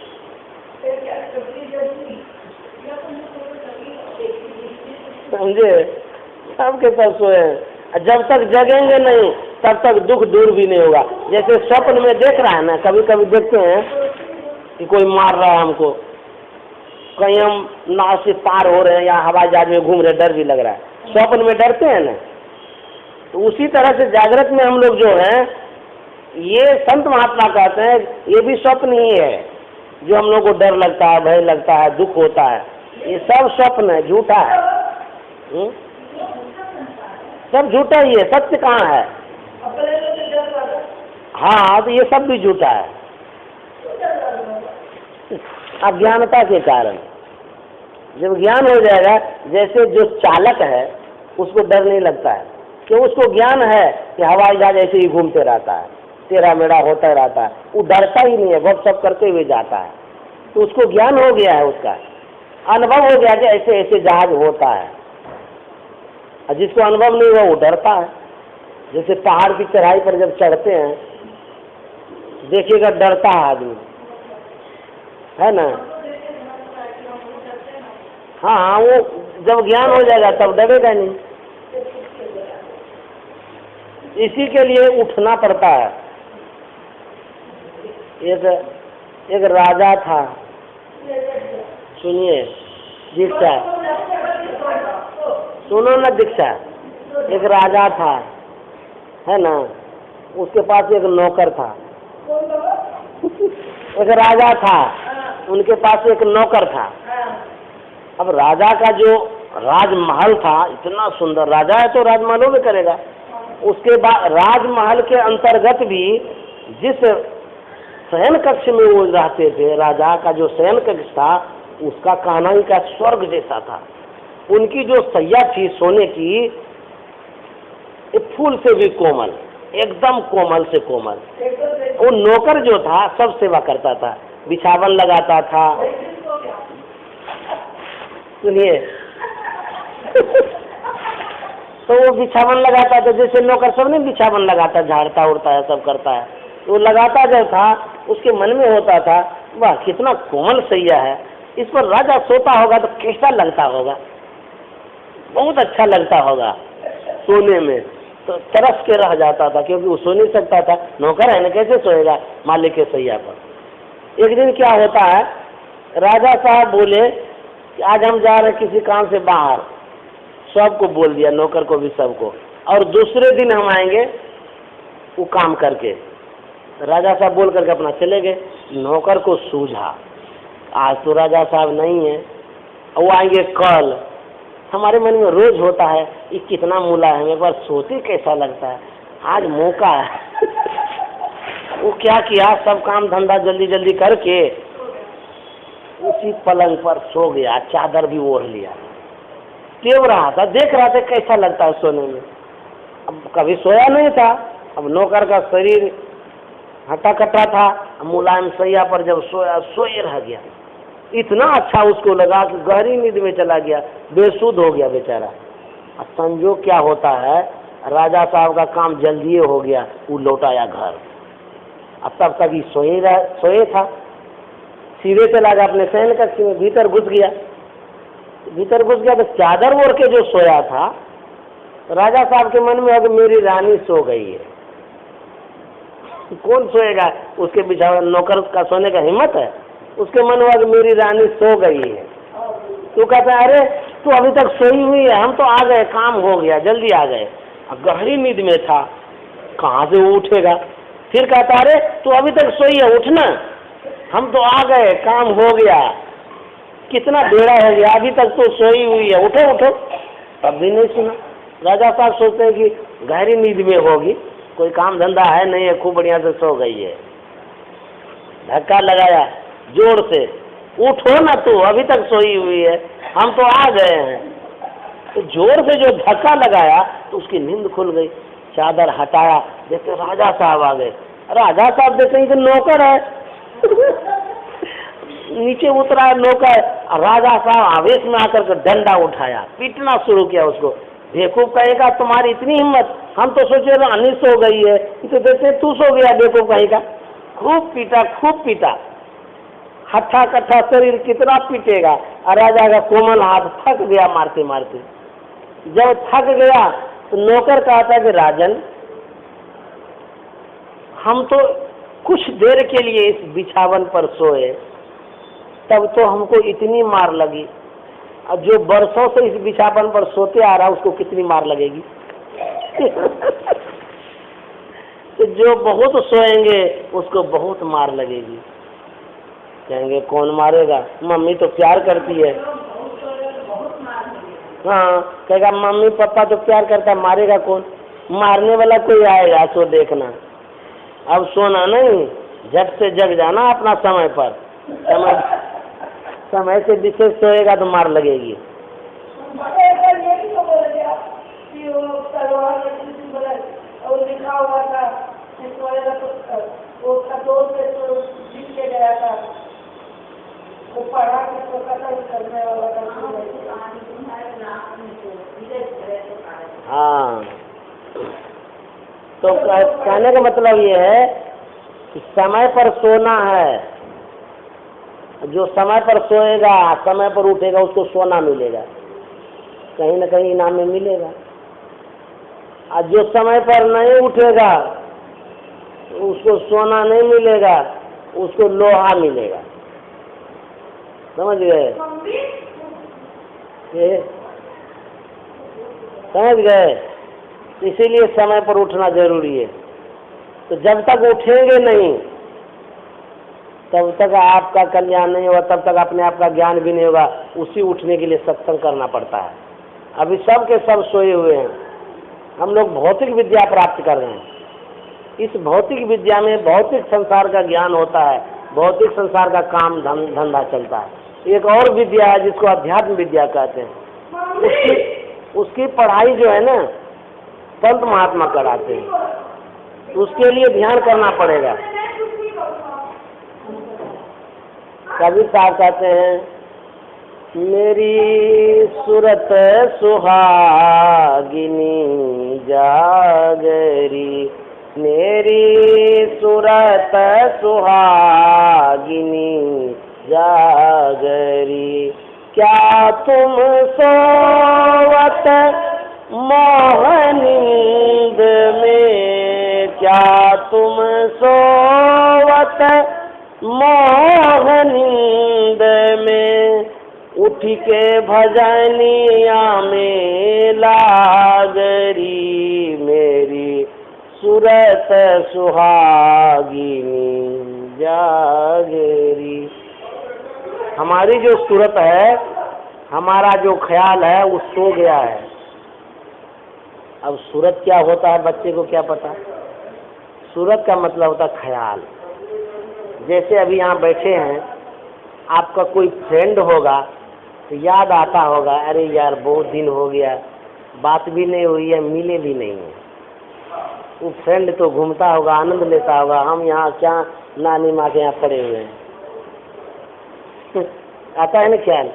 समझे? सबके सब सोए हैं। जब तक जगेंगे नहीं तब तक दुख दूर भी नहीं होगा। जैसे स्वप्न में देख रहा है ना, कभी कभी देखते हैं कि कोई मार रहा है हमको, कहीं हम नाव से पार हो रहे हैं या हवाई जहाज में घूम रहे, डर भी लग रहा है। स्वप्न में डरते हैं ना, तो उसी तरह से जागृत में हम लोग जो हैं, ये संत महात्मा कहते हैं ये भी स्वप्न ही है। जो हम लोग को डर लगता है, भय लगता है, दुख होता है, ये सब स्वप्न है, झूठा है। सब झूठा ही है, सत्य कहाँ है? हाँ तो ये सब भी झूठा है, अज्ञानता के कारण। जब ज्ञान हो जाएगा, जैसे जो चालक है उसको डर नहीं लगता है, क्यों? उसको ज्ञान है कि हवाई जहाज ऐसे ही घूमते रहता है, टेढ़ा मेढ़ा होता रहता है, वो डरता ही नहीं है, गप सप करते हुए जाता है। तो उसको ज्ञान हो गया है, उसका अनुभव हो गया कि ऐसे ऐसे जहाज होता है। और जिसको अनुभव नहीं हुआ वो डरता है। जैसे पहाड़ की चढ़ाई पर जब चढ़ते हैं देखिएगा, डरता है आदमी, है ना? हाँ वो जब ज्ञान हो जाएगा तब डरेगा नहीं। इसी के लिए उठना पड़ता है। एक राजा था, सुनिए दीक्षा, सुनो ना दीक्षा। एक राजा था, है ना, उसके पास एक नौकर था। एक राजा था, उनके पास एक नौकर था। अब राजा का जो राजमहल था, इतना सुंदर राजा है तो राजमहलों में करेगा। उसके बाद राजमहल के अंतर्गत भी जिस शयन कक्ष में वो रहते थे, राजा का जो शयन कक्ष था उसका कहना ही का स्वर्ग जैसा था। उनकी जो सैया थी सोने की, ये फूल से भी कोमल, एकदम कोमल से कोमल। वो नौकर जो था सब सेवा करता था, बिछावन लगाता था। सुनिए तो वो बिछावन लगाता था, जैसे नौकर सब नहीं बिछावन लगाता, झाड़ता उड़ता है, सब करता है। वो लगाता जब था, उसके मन में होता था, वाह कितना कोमल सैया है, इस पर राजा सोता होगा तो कैसा लगता होगा, बहुत अच्छा लगता होगा सोने में। तो तरस के रह जाता था, क्योंकि वो सो नहीं सकता था, नौकर है ना, कैसे सोएगा मालिक के सैया पर। एक दिन क्या होता है, राजा साहब बोले कि आज हम जा रहे हैं किसी काम से बाहर, सबको बोल दिया, नौकर को भी, सबको, और दूसरे दिन हम आएंगे वो काम करके। राजा साहब बोल करके अपना चले गए। नौकर को सूझा आज तो राजा साहब नहीं है, वो आएंगे कल। हमारे मन में रोज होता है ये कितना मूला है, एक बार सोते कैसा लगता है, आज मौका है। वो क्या किया, सब काम धंधा जल्दी जल्दी करके उसी पलंग पर सो गया, चादर भी ओढ़ लिया, टेव रहा था, देख रहा था कैसा लगता है सोने में। अब कभी सोया नहीं था, अब नौकर का शरीर हटा कटा था, मुलायम सैया पर जब सोया, सोए रह गया। इतना अच्छा उसको लगा कि गहरी नींद में चला गया, बेसुध हो गया बेचारा। अब संजोग क्या होता है, राजा साहब का काम जल्दी हो गया, वो लौटाया घर। अब तब तक ही सोए था, सीधे चला गया अपने शयन कक्ष में, भीतर घुस गया। भीतर घुस गया तो चादर ओढ़ के जो सोया था, राजा साहब के मन में अब मेरी रानी सो गई है। कौन सोएगा उसके बिछावन, नौकर का सोने का हिम्मत है? उसके मन में मेरी रानी सो गई है। तो कहता है अरे तू अभी तक सोई हुई है, हम तो आ गए, काम हो गया, जल्दी आ गए। गहरी नींद में था, कहाँ से वो उठेगा? फिर कहता अरे तू अभी तक सोई है, उठना, हम तो आ गए, काम हो गया, कितना बेड़ा हो गया, अभी तक तो सोई हुई है, उठो उठो। तब भी नहीं सुना। राजा साहब सोचते हैं कि गहरी नींद में होगी, कोई काम धंधा है नहीं है, खूब बढ़िया से सो गई है। धक्का लगाया जोर से, उठो ना तू, अभी तक सोई हुई है, हम तो आ गए हैं। तो जोर से जो धक्का लगाया तो उसकी नींद खुल गई। चादर हटाया, देखते राजा साहब आ गए। राजा साहब देखते कि नौकर है। नीचे उतरा नौकर, राजा साहब आवेश में आकर के डंडा उठाया, पीटना शुरू किया उसको। बेवकूफ कहेगा तुम्हारी इतनी हिम्मत, हम तो सोचे रानी सो गई है, तो देखते तू सो गया बेवकूफ कहेगा। खूब पीटा, खूब पीटा, हट्ठा कट्ठा शरीर कितना पीटेगा। राजा का कोमल हाथ थक गया मारते मारते। जब थक गया तो नौकर कहता कि राजन, हम तो कुछ देर के लिए इस बिछावन पर सोए, तब तो हमको इतनी मार लगी, अब जो बरसों से इस बिछावन पर सोते आ रहा उसको कितनी मार लगेगी। तो जो बहुत सोएंगे उसको बहुत मार लगेगी। कहेंगे कौन मारेगा? मम्मी तो प्यार करती है। हाँ, कहेगा मम्मी पापा तो प्यार करता है, मारेगा कौन? मारने वाला कोई आएगा सो देखना। अब सोना नहीं, झट से जग जाना अपना समय पर, समय से विशेष सोएगा तो मार लगेगी। हाँ, तो कहने का मतलब ये है कि समय पर सोना है। जो समय पर सोएगा, समय पर उठेगा, उसको सोना मिलेगा, कहीं न कहीं इनाम में मिलेगा। और जो समय पर नहीं उठेगा उसको सोना नहीं मिलेगा, उसको लोहा मिलेगा। समझ गए? समझ गए? इसीलिए समय पर उठना जरूरी है। तो जब तक उठेंगे नहीं तब तक आपका कल्याण नहीं होगा, तब तक अपने आप का ज्ञान भी नहीं होगा। उसी उठने के लिए सत्संग करना पड़ता है। अभी सब के सब सोए हुए हैं, हम लोग भौतिक विद्या प्राप्त कर रहे हैं। इस भौतिक विद्या में भौतिक संसार का ज्ञान होता है, भौतिक संसार का काम धंधा चलता है। एक और विद्या है जिसको अध्यात्म विद्या कहते हैं। उसकी पढ़ाई जो है ना, संत महात्मा कराते हैं, तो उसके लिए ध्यान करना पड़ेगा। कबीर साहब कहते हैं, मेरी सूरत सुहागिनी जागरी, मेरी सूरत सुहागिनी जागरी, क्या तुम सोवत मोहनींद में, क्या तुम सोवत मोहनींद में, उठ के भजनिया में लागरी, मेरी सूरत सुहागिनी जागरी। हमारी जो सूरत है, हमारा जो ख्याल है वो सो गया है। अब सूरत क्या होता है बच्चे को क्या पता। सूरत का मतलब होता है ख्याल। जैसे अभी यहाँ बैठे हैं, आपका कोई फ्रेंड होगा तो याद आता होगा, अरे यार बहुत दिन हो गया, बात भी नहीं हुई है, मिले भी नहीं है। वो फ्रेंड तो घूमता होगा, आनंद लेता होगा, हम यहाँ क्या नानी माँ के यहाँ पड़े हुए हैं। आता है ना ख्याल।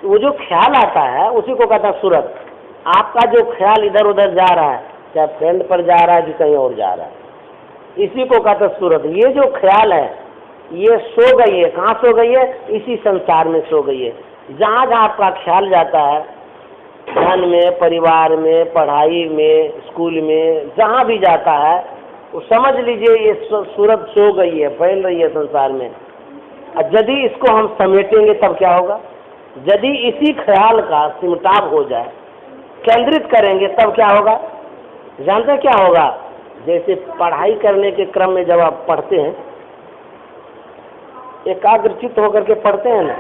वो जो ख्याल आता है उसी को कहता है सूरत। आपका जो ख्याल इधर उधर जा रहा है, चाहे फ्रेंड पर जा रहा है कि कहीं और जा रहा है, इसी को कहता है सूरत। ये जो ख्याल है ये सो गई है। कहाँ सो गई है? इसी संसार में सो गई है। जहाँ जहाँ आपका ख्याल जाता है, धन में, परिवार में, पढ़ाई में, स्कूल में, जहाँ भी जाता है, वो समझ लीजिए ये सूरत सो गई है, फैल रही है संसार में। और यदि इसको हम समेटेंगे तब क्या होगा? यदि इसी ख्याल का सिमटाव हो जाए, केंद्रित करेंगे तब क्या होगा? जानते हैं क्या होगा? जैसे पढ़ाई करने के क्रम में जब आप पढ़ते हैं, एकाग्रचित्त होकर के पढ़ते हैं ना,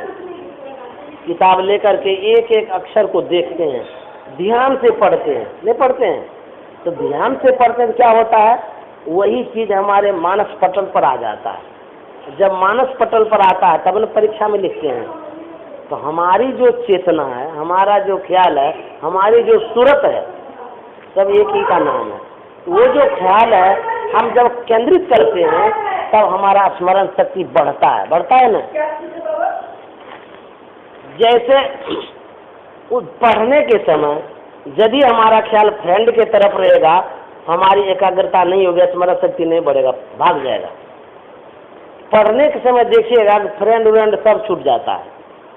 किताब लेकर के एक एक अक्षर को देखते हैं, ध्यान से पढ़ते हैं, नहीं पढ़ते हैं तो ध्यान से पढ़ते हैं तो क्या होता है? वही चीज हमारे मानस पटल पर आ जाता है। जब मानस पटल पर आता है तब न परीक्षा में लिखते हैं। तो हमारी जो चेतना है, हमारा जो ख्याल है, हमारी जो सूरत है, सब एक ही का नाम है। वो जो ख्याल है हम जब केंद्रित करते हैं तब हमारा स्मरण शक्ति बढ़ता है ना। जैसे उस पढ़ने के समय यदि हमारा ख्याल फ्रेंड के तरफ रहेगा, हमारी एकाग्रता नहीं होगी, स्मरण शक्ति नहीं बढ़ेगा, भाग जाएगा। पढ़ने के समय देखिएगा फ्रेंड व्रेंड सब छूट जाता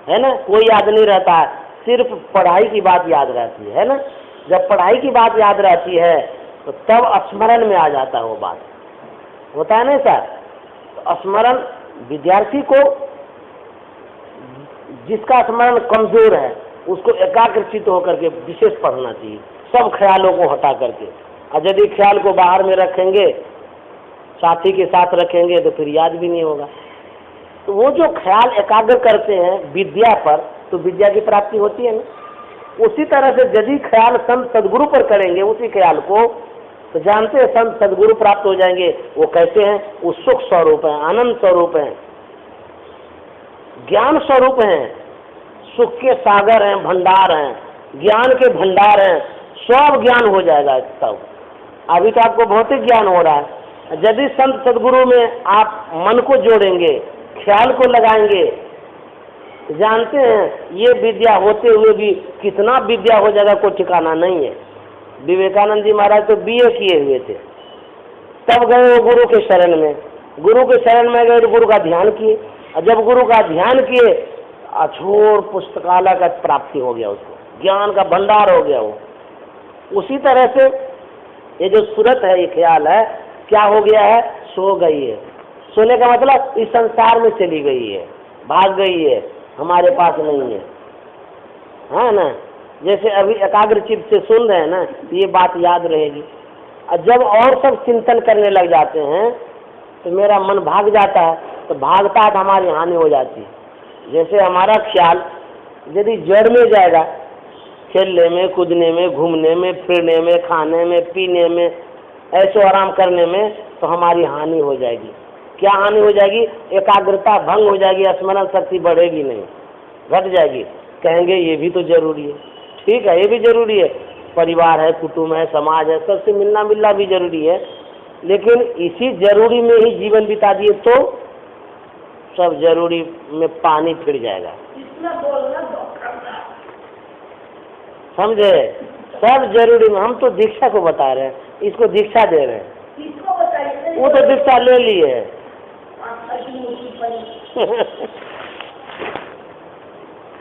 है ना, कोई याद नहीं रहता है, सिर्फ पढ़ाई की बात याद रहती है ना। जब पढ़ाई की बात याद रहती है तो तब स्मरण में आ जाता है वो बात, होता है ना सर। तो स्मरण विद्यार्थी को, जिसका स्मरण कमजोर है, उसको एकाग्रचित होकर के विशेष पढ़ना चाहिए, सब ख्यालों को हटा करके। और यदि ख्याल को बाहर में रखेंगे, साथी के साथ रखेंगे, तो फिर याद भी नहीं होगा। तो वो जो ख्याल एकाग्र करते हैं विद्या पर, तो विद्या की प्राप्ति होती है ना। उसी तरह से यदि ख्याल संत सदगुरु पर करेंगे उसी ख्याल को, तो जानते हैं संत सदगुरु प्राप्त हो जाएंगे। वो कैसे हैं? वो सुख स्वरूप हैं, आनंद स्वरूप हैं, ज्ञान स्वरूप हैं, सुख के सागर हैं, भंडार हैं, ज्ञान के भंडार हैं, सब ज्ञान हो जाएगा तब। अभी तो आपको भौतिक ज्ञान हो रहा है। यदि संत सदगुरु में आप मन को जोड़ेंगे, ख्याल को लगाएंगे, जानते हैं ये विद्या होते हुए भी कितना विद्या हो जाएगा कोई ठिकाना नहीं है। विवेकानंद जी महाराज तो बीए किए हुए थे, तब गए वो गुरु के शरण में, गुरु के शरण में गए तो गुरु का ध्यान किए, और जब गुरु का ध्यान किए अछोर पुस्तकालय का प्राप्ति हो गया, उसको ज्ञान का भंडार हो गया वो। उसी तरह से ये जो सूरत है, ये ख्याल है, क्या हो गया है? सो गई है। सोने का मतलब इस संसार में चली गई है, भाग गई है, हमारे पास नहीं है ना। जैसे अभी एकाग्र चित्त से सुन रहे हैं ना, ये बात याद रहेगी। और जब और सब चिंतन करने लग जाते हैं तो मेरा मन भाग जाता है, तो भागता है तो हमारी हानि हो जाती है। जैसे हमारा ख्याल यदि जड़ में जाएगा, खेलने में, कूदने में, घूमने में, फिरने में, खाने में, पीने में, ऐसो आराम करने में, तो हमारी हानि हो जाएगी। क्या हानि हो जाएगी? एकाग्रता भंग हो जाएगी, स्मरण शक्ति बढ़ेगी नहीं, घट जाएगी। कहेंगे ये भी तो जरूरी है। ठीक है, ये भी जरूरी है, परिवार है, कुटुंब है, समाज है, सबसे मिलना मिलना भी जरूरी है। लेकिन इसी जरूरी में ही जीवन बिता दिए तो सब जरूरी में पानी फिर जाएगा। समझे? सब जरूरी में। हम तो दीक्षा को बता रहे हैं, इसको दीक्षा दे रहे हैं। वो तो दीक्षा ले ली है।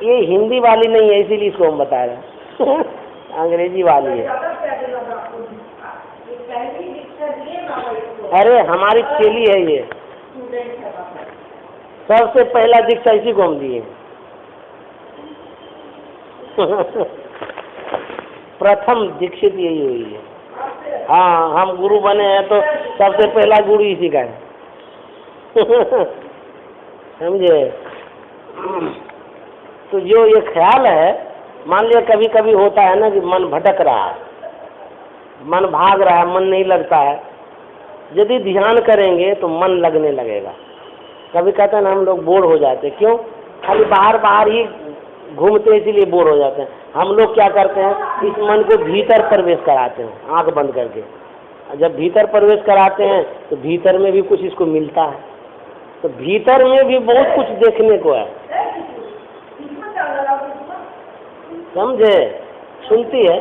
ये हिंदी वाली नहीं है, इसीलिए इसको हम बता रहे हैं। अंग्रेजी वाली है। अरे हमारी चेली है ये, सबसे पहला दीक्षा इसी को हम दिए। प्रथम दीक्षित यही हुई है। हाँ, हम गुरु बने हैं तो सबसे पहला गुरु इसी का है। समझे? तो जो ये ख्याल है, मान लिया कभी कभी होता है ना कि मन भटक रहा है, मन भाग रहा है, मन नहीं लगता है, यदि ध्यान करेंगे तो मन लगने लगेगा। कभी कहते हैं ना हम लोग बोर हो जाते हैं, क्यों? खाली बाहर बाहर ही घूमते हैं, इसीलिए बोर हो जाते हैं। हम लोग क्या करते हैं, इस मन को भीतर प्रवेश कराते हैं आंख बंद करके। जब भीतर प्रवेश कराते हैं तो भीतर में भी कुछ इसको मिलता है, तो भीतर में भी बहुत कुछ देखने को है। समझे? सुनती है?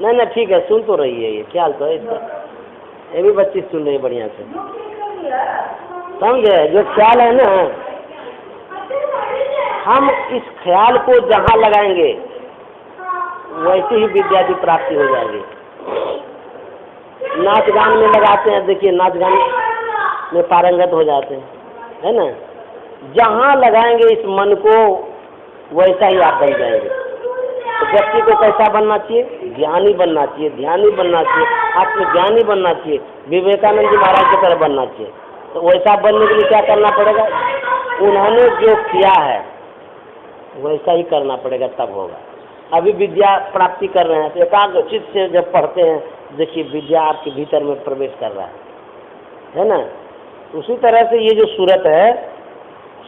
नहीं ठीक है, सुन तो रही है, ये ख्याल तो है इसका। ये भी बच्ची सुन रही है बढ़िया से। समझे? जो ख्याल है ना, हम इस ख्याल को जहाँ लगाएंगे वैसे ही विद्या की प्राप्ति हो जाएगी। नाच गान में लगाते हैं, देखिए नाच गान में पारंगत हो जाते हैं, है ना? जहाँ लगाएंगे इस मन को वैसा ही आप बन जाएंगे। तो व्यक्ति को कैसा बनना चाहिए? ज्ञानी बनना चाहिए, ध्यानी बनना चाहिए, आत्मज्ञानी बनना चाहिए, विवेकानंद जी महाराज की तरह बनना चाहिए। तो वैसा बनने के लिए क्या करना पड़ेगा? उन्होंने जो किया है वैसा ही करना पड़ेगा, तब होगा। अभी विद्या प्राप्ति कर रहे हैं तो एकाग्र चित्त से जब पढ़ते हैं, देखिए विद्या आपके भीतर में प्रवेश कर रहा है ना? उसी तरह से ये जो सूरत है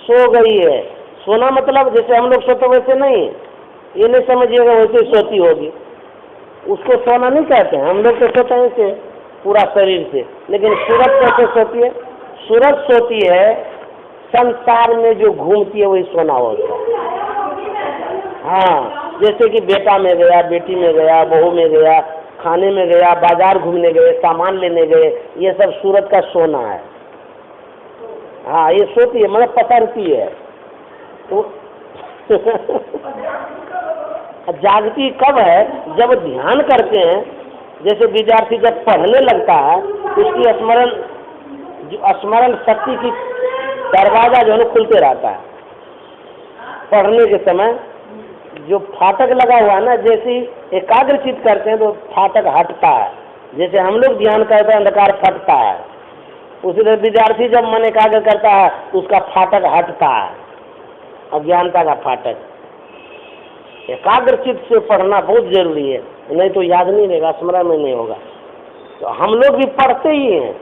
सो गई है। सोना मतलब जैसे हम लोग सोते वैसे नहीं, ये नहीं समझिएगा वैसे सोती होगी, उसको सोना नहीं कहते हैं। हम लोग तो सोते हैं ऐसे पूरा शरीर से, लेकिन सूरत कैसे सोती है? सूरत सोती है संसार में जो घूमती है वही सोना होता है। हाँ, जैसे कि बेटा में गया, बेटी में गया, बहू में गया, खाने में गया, बाजार घूमने गए, सामान लेने गए, ये सब सूरत का सोना है। हाँ, ये सोती है मतलब पसरती है। तो जागती कब है? जब ध्यान करते हैं। जैसे विद्यार्थी जब पढ़ने लगता है, उसकी स्मरण शक्ति की दरवाजा जो है खुलते रहता है। पढ़ने के समय जो फाटक लगा हुआ है ना, जैसे एकाग्र चित्त करते हैं तो फाटक हटता है। जैसे हम लोग ध्यान करते हैं अंधकार फटता है, उसी तरह विद्यार्थी जब मन एकाग्र करता है तो उसका फाटक हटता है, अज्ञानता का फाटक। एकाग्र चित्त से पढ़ना बहुत जरूरी है, नहीं तो याद नहीं रहेगा, स्मरण में नहीं होगा। तो हम लोग भी पढ़ते ही हैं,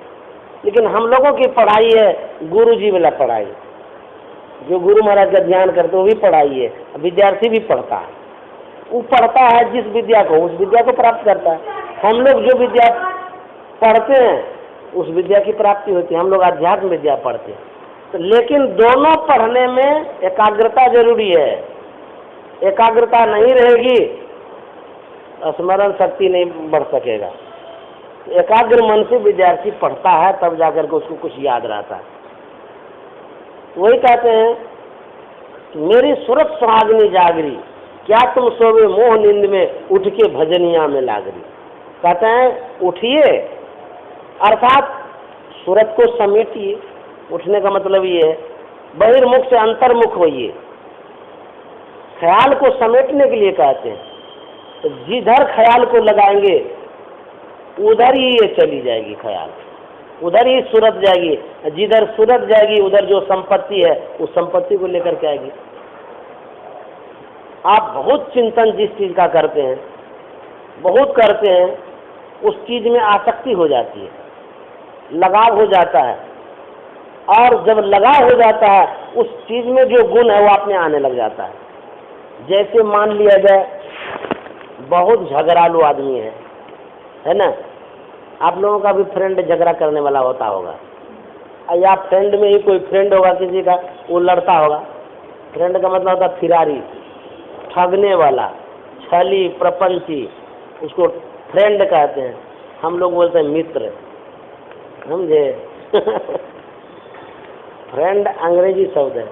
लेकिन हम लोगों की पढ़ाई है गुरु जी वाला पढ़ाई। जो गुरु महाराज का ध्यान करते वो भी पढ़ाई है, विद्यार्थी भी पढ़ता है। वो पढ़ता है जिस विद्या को, उस विद्या को प्राप्त करता है। हम लोग जो विद्या पढ़ते हैं उस विद्या की प्राप्ति होती है। हम लोग अध्यात्म विद्या पढ़ते हैं। तो लेकिन दोनों पढ़ने में एकाग्रता जरूरी है। एकाग्रता नहीं रहेगी, स्मरण शक्ति नहीं बढ़ सकेगा। एकाग्र मन से विद्यार्थी पढ़ता है, तब जाकर के उसको कुछ याद रहता है। वही कहते हैं, मेरी सूरत सुहागनी जागरी, क्या तुम सोवे मोह नींद में, उठ के भजनिया में लागरी। कहते हैं उठिए, अर्थात सूरत को समेटिए। उठने का मतलब ये है बहिर्मुख से अंतर्मुख होइए। ख्याल को समेटने के लिए कहते हैं। तो जिधर ख्याल को लगाएंगे उधर ही ये चली जाएगी ख्याल, उधर ही सूरत जाएगी। जिधर सूरत जाएगी उधर जो संपत्ति है उस संपत्ति को लेकर के आएगी। आप बहुत चिंतन जिस चीज का करते हैं, बहुत करते हैं, उस चीज में आसक्ति हो जाती है, लगाव हो जाता है। और जब लगाव हो जाता है उस चीज में जो गुण है वो अपने आने लग जाता है। जैसे मान लिया जाए बहुत झगड़ालू आदमी है ना। आप लोगों का भी फ्रेंड झगड़ा करने वाला होता होगा, या फ्रेंड में ही कोई फ्रेंड होगा किसी का, वो लड़ता होगा। फ्रेंड का मतलब होता है फिरारी, ठगने वाला, छली, प्रपंची, उसको फ्रेंड कहते हैं। हम लोग बोलते हैं मित्र, समझे। फ्रेंड अंग्रेजी शब्द है।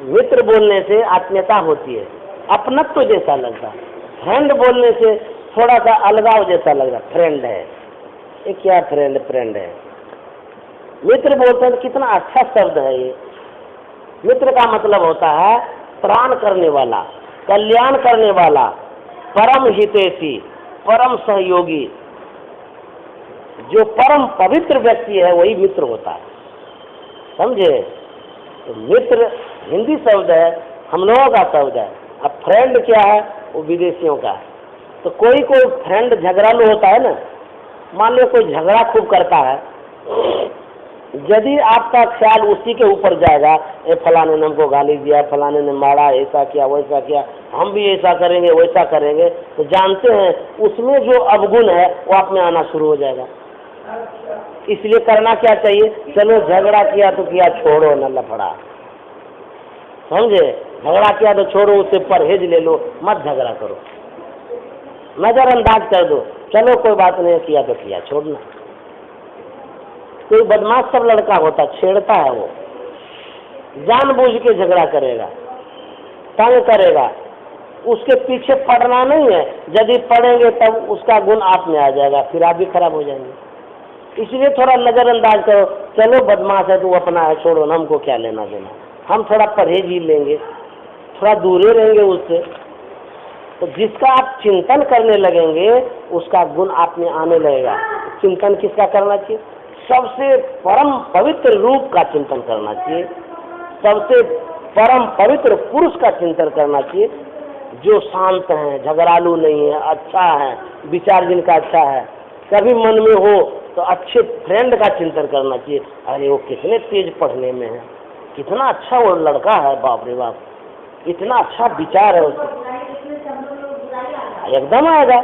मित्र बोलने से आत्मीयता होती है, अपनत्व जैसा लगता है। फ्रेंड बोलने से थोड़ा सा अलगाव जैसा लग रहा, फ्रेंड है ये क्या, फ्रेंड है। मित्र बोलते हैं, कितना अच्छा शब्द है ये। मित्र का मतलब होता है त्राण करने वाला, कल्याण करने वाला, परम हितैषी, परम सहयोगी। जो परम पवित्र व्यक्ति है वही मित्र होता है, समझे। तो मित्र हिंदी शब्द है, हम लोगों का शब्द है। अब फ्रेंड क्या है, वो विदेशियों का है। तो कोई फ्रेंड झगड़ालू होता है ना, मान लो कोई झगड़ा खूब करता है, यदि आपका ख्याल उसी के ऊपर जाएगा, ए फलाने ने हमको गाली दिया, फलाने ने मारा, ऐसा किया वैसा किया, हम भी ऐसा करेंगे वैसा करेंगे, तो जानते हैं उसमें जो अवगुण है वो आप में आना शुरू हो जाएगा। इसलिए करना क्या चाहिए, चलो झगड़ा किया तो किया, छोड़ो न लफड़ा, समझे। झगड़ा किया तो छोड़ो, उससे परहेज ले लो, मत झगड़ा करो, नजरअंदाज कर दो, चलो कोई बात नहीं, किया तो किया, छोड़ना। कोई बदमाश सब लड़का होता, छेड़ता है, वो जानबूझ के झगड़ा करेगा, तंग करेगा, उसके पीछे पड़ना नहीं है। यदि पड़ेंगे तब उसका गुण आप में आ जाएगा, फिर आप भी खराब हो जाएंगे। इसलिए थोड़ा नजरअंदाज करो, चलो बदमाश है तो अपना है, छोड़ो ना, हमको क्या लेना देना, हम थोड़ा परहेज ही लेंगे, थोड़ा दूर रहेंगे उससे। तो जिसका आप चिंतन करने लगेंगे उसका गुण आप में आने लगेगा। चिंतन किसका करना चाहिए, सबसे परम पवित्र रूप का चिंतन करना चाहिए, सबसे परम पवित्र पुरुष का चिंतन करना चाहिए, जो शांत है, झगड़ालू नहीं है, अच्छा है, विचार जिनका अच्छा है। कभी मन में हो तो अच्छे फ्रेंड का चिंतन करना चाहिए, अरे वो कितने तेज पढ़ने में है, कितना अच्छा वो लड़का है, बाप रे बाप, इतना अच्छा विचार है उसका, एकदम आएगा,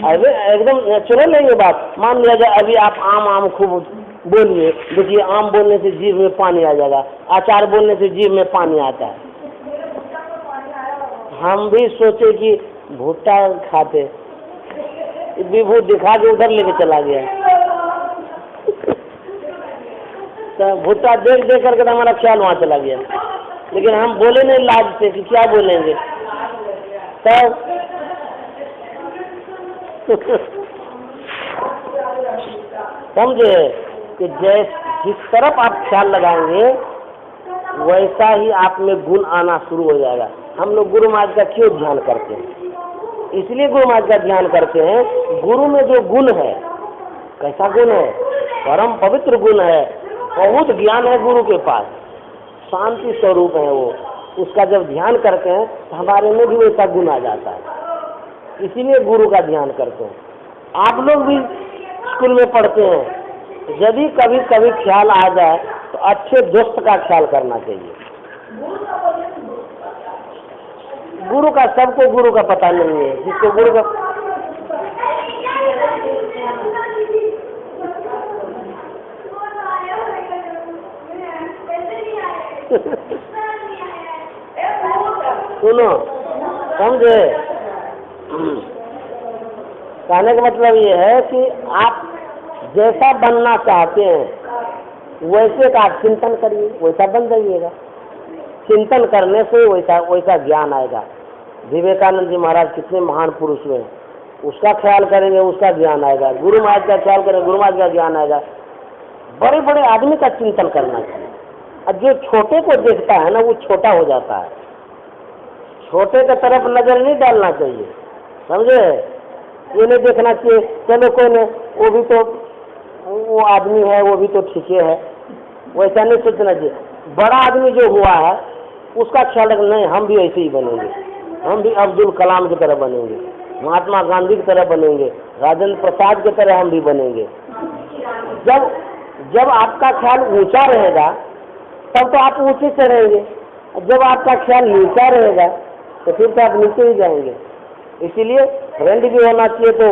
अरे एकदम नेचुरल है ये बात। मान लिया जाए अभी आप आम खूब बोलिए, देखिए आम बोलने से जीभ में पानी आ जाएगा, अचार बोलने से जीभ में पानी आता है। हम भी सोचे कि भुट्टा खाते, विभू दिखा के उधर लेके चला गया। तो भुट्टा देख करके तो हमारा ख्याल वहाँ चला गया, लेकिन हम बोले नहीं लाज से कि क्या बोलेंगे, तब समझे कि जिस तरफ आप ख्याल लगाएंगे वैसा ही आप में गुण आना शुरू हो जाएगा। हम लोग गुरु महाराज का क्यों ध्यान करते हैं, इसलिए गुरु महाराज का ध्यान करते हैं, गुरु में जो गुण है, कैसा गुण है, परम पवित्र गुण है, बहुत ज्ञान है गुरु के पास, शांति स्वरूप है वो, उसका जब ध्यान करते हैं तो हमारे में भी वैसा गुण आ जाता है, इसीलिए गुरु का ध्यान करते हैं। आप लोग भी स्कूल में पढ़ते हैं, यदि कभी कभी ख्याल आ जाए तो अच्छे दोस्त का ख्याल करना चाहिए। गुरु का, सबको गुरु का पता नहीं है, जिसको गुरु का सुनो, समझे, कहने का मतलब ये है कि आप जैसा बनना चाहते हैं वैसे का चिंतन करिए, वैसा बन जाइएगा। चिंतन करने से वैसा ज्ञान आएगा। विवेकानंद जी महाराज कितने महान पुरुष हुए, उसका ख्याल करेंगे उसका ज्ञान आएगा, गुरु महाराज का ख्याल करेंगे गुरु महाराज का ज्ञान आएगा। बड़े बड़े आदमी का चिंतन करना चाहिए, और जो छोटे को देखता है ना वो छोटा हो जाता है, छोटे की तरफ नजर नहीं डालना चाहिए, समझे। ये नहीं देखना चाहिए चलो कोई नहीं, वो भी तो वो आदमी है, वो भी तो ठीक है, वैसा नहीं सोचना चाहिए। बड़ा आदमी जो हुआ है उसका ख्याल रखना, नहीं हम भी ऐसे ही बनेंगे, हम भी अब्दुल कलाम की तरह बनेंगे, महात्मा गांधी की तरह बनेंगे, राजेंद्र प्रसाद की तरह हम भी बनेंगे। जब आपका ख्याल ऊंचा रहेगा तब तो आप ऊंचे से रहेंगे, जब आपका ख्याल नीचा रहेगा तो फिर तो आप नीचे ही जाएंगे। इसीलिए फ्रेंड भी होना चाहिए तो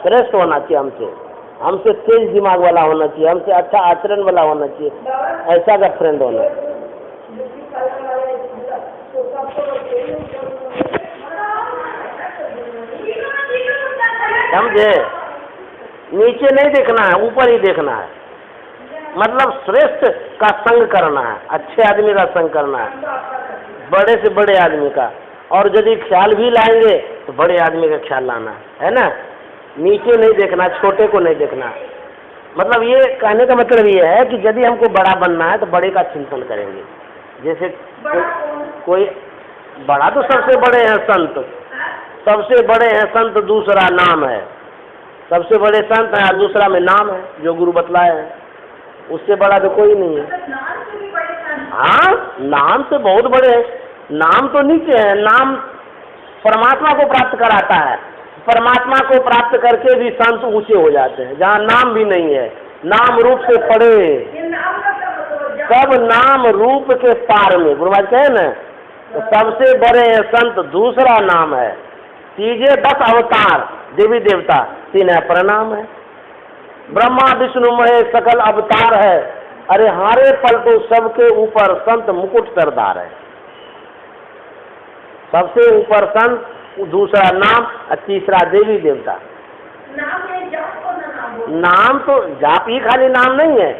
श्रेष्ठ होना चाहिए हमसे तेज दिमाग वाला होना चाहिए, हमसे अच्छा आचरण वाला होना चाहिए, ऐसा का फ्रेंड होना चाहिए। समझे? नीचे नहीं देखना है, ऊपर ही देखना है। मतलब श्रेष्ठ का संग करना है, अच्छे आदमी का संग करना है, बड़े से बड़े आदमी का। और यदि ख्याल भी लाएंगे तो बड़े आदमी का ख्याल लाना है ना। नीचे नहीं देखना, छोटे को नहीं देखना। मतलब ये कहने का मतलब ये है कि यदि हमको बड़ा बनना है तो बड़े का चिंतन करेंगे। जैसे कोई बड़ा तो सबसे बड़े हैं संत, सबसे बड़े हैं संत, दूसरा नाम है। सबसे बड़े संत है और दूसरा में नाम है, जो गुरु बतलाए हैं, उससे बड़ा तो कोई नहीं है। हाँ, नाम से बहुत बड़े हैं। नाम तो नीचे है, नाम परमात्मा को प्राप्त कराता है। परमात्मा को प्राप्त करके भी संत ऊंचे हो जाते हैं, जहाँ नाम भी नहीं है। नाम रूप से पढ़े, सब नाम रूप के पार में, गुरु महाराज कहे न, तो सबसे बड़े हैं संत, दूसरा नाम है। तीजे 10 अवतार देवी देवता, 3 है प्रणाम है। ब्रह्मा विष्णु महेश सकल अवतार है। अरे हारे पल तो सबके ऊपर संत मुकुट सरदार है। सबसे ऊपर संत, दूसरा नाम और तीसरा देवी देवता। नाम तो जाप ही खाली नाम नहीं है,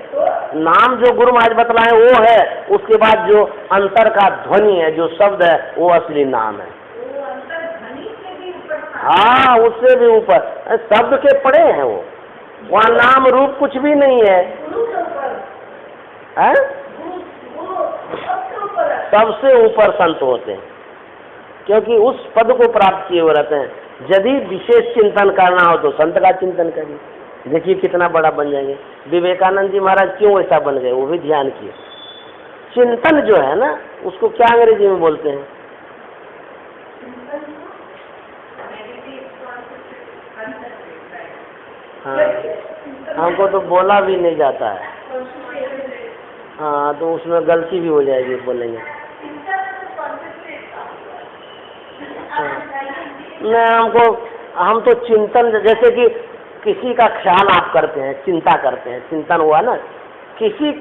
नाम जो गुरु महाराज बतलाए वो है। उसके बाद जो अंतर का ध्वनि है, जो शब्द है, वो असली नाम है। हाँ, उससे भी ऊपर शब्द के पड़े हैं वो, वहाँ नाम रूप कुछ भी नहीं है। सबसे ऊपर संत होते हैं, क्योंकि उस पद को प्राप्त किए हुए रहते हैं। यदि विशेष चिंतन करना हो तो संत का चिंतन करिए, देखिए कितना बड़ा बन जाएंगे। विवेकानंद जी महाराज क्यों ऐसा बन गए, वो भी ध्यान किए। चिंतन जो है ना, उसको क्या अंग्रेजी में बोलते हैं? हाँ, हमको तो बोला भी नहीं जाता है। हाँ, तो उसमें गलती भी हो जाएगी बोलेंगे। नहीं, हम तो चिंतन, जैसे कि किसी का ख्याल आप करते हैं, चिंता करते हैं, चिंतन हुआ ना, किसी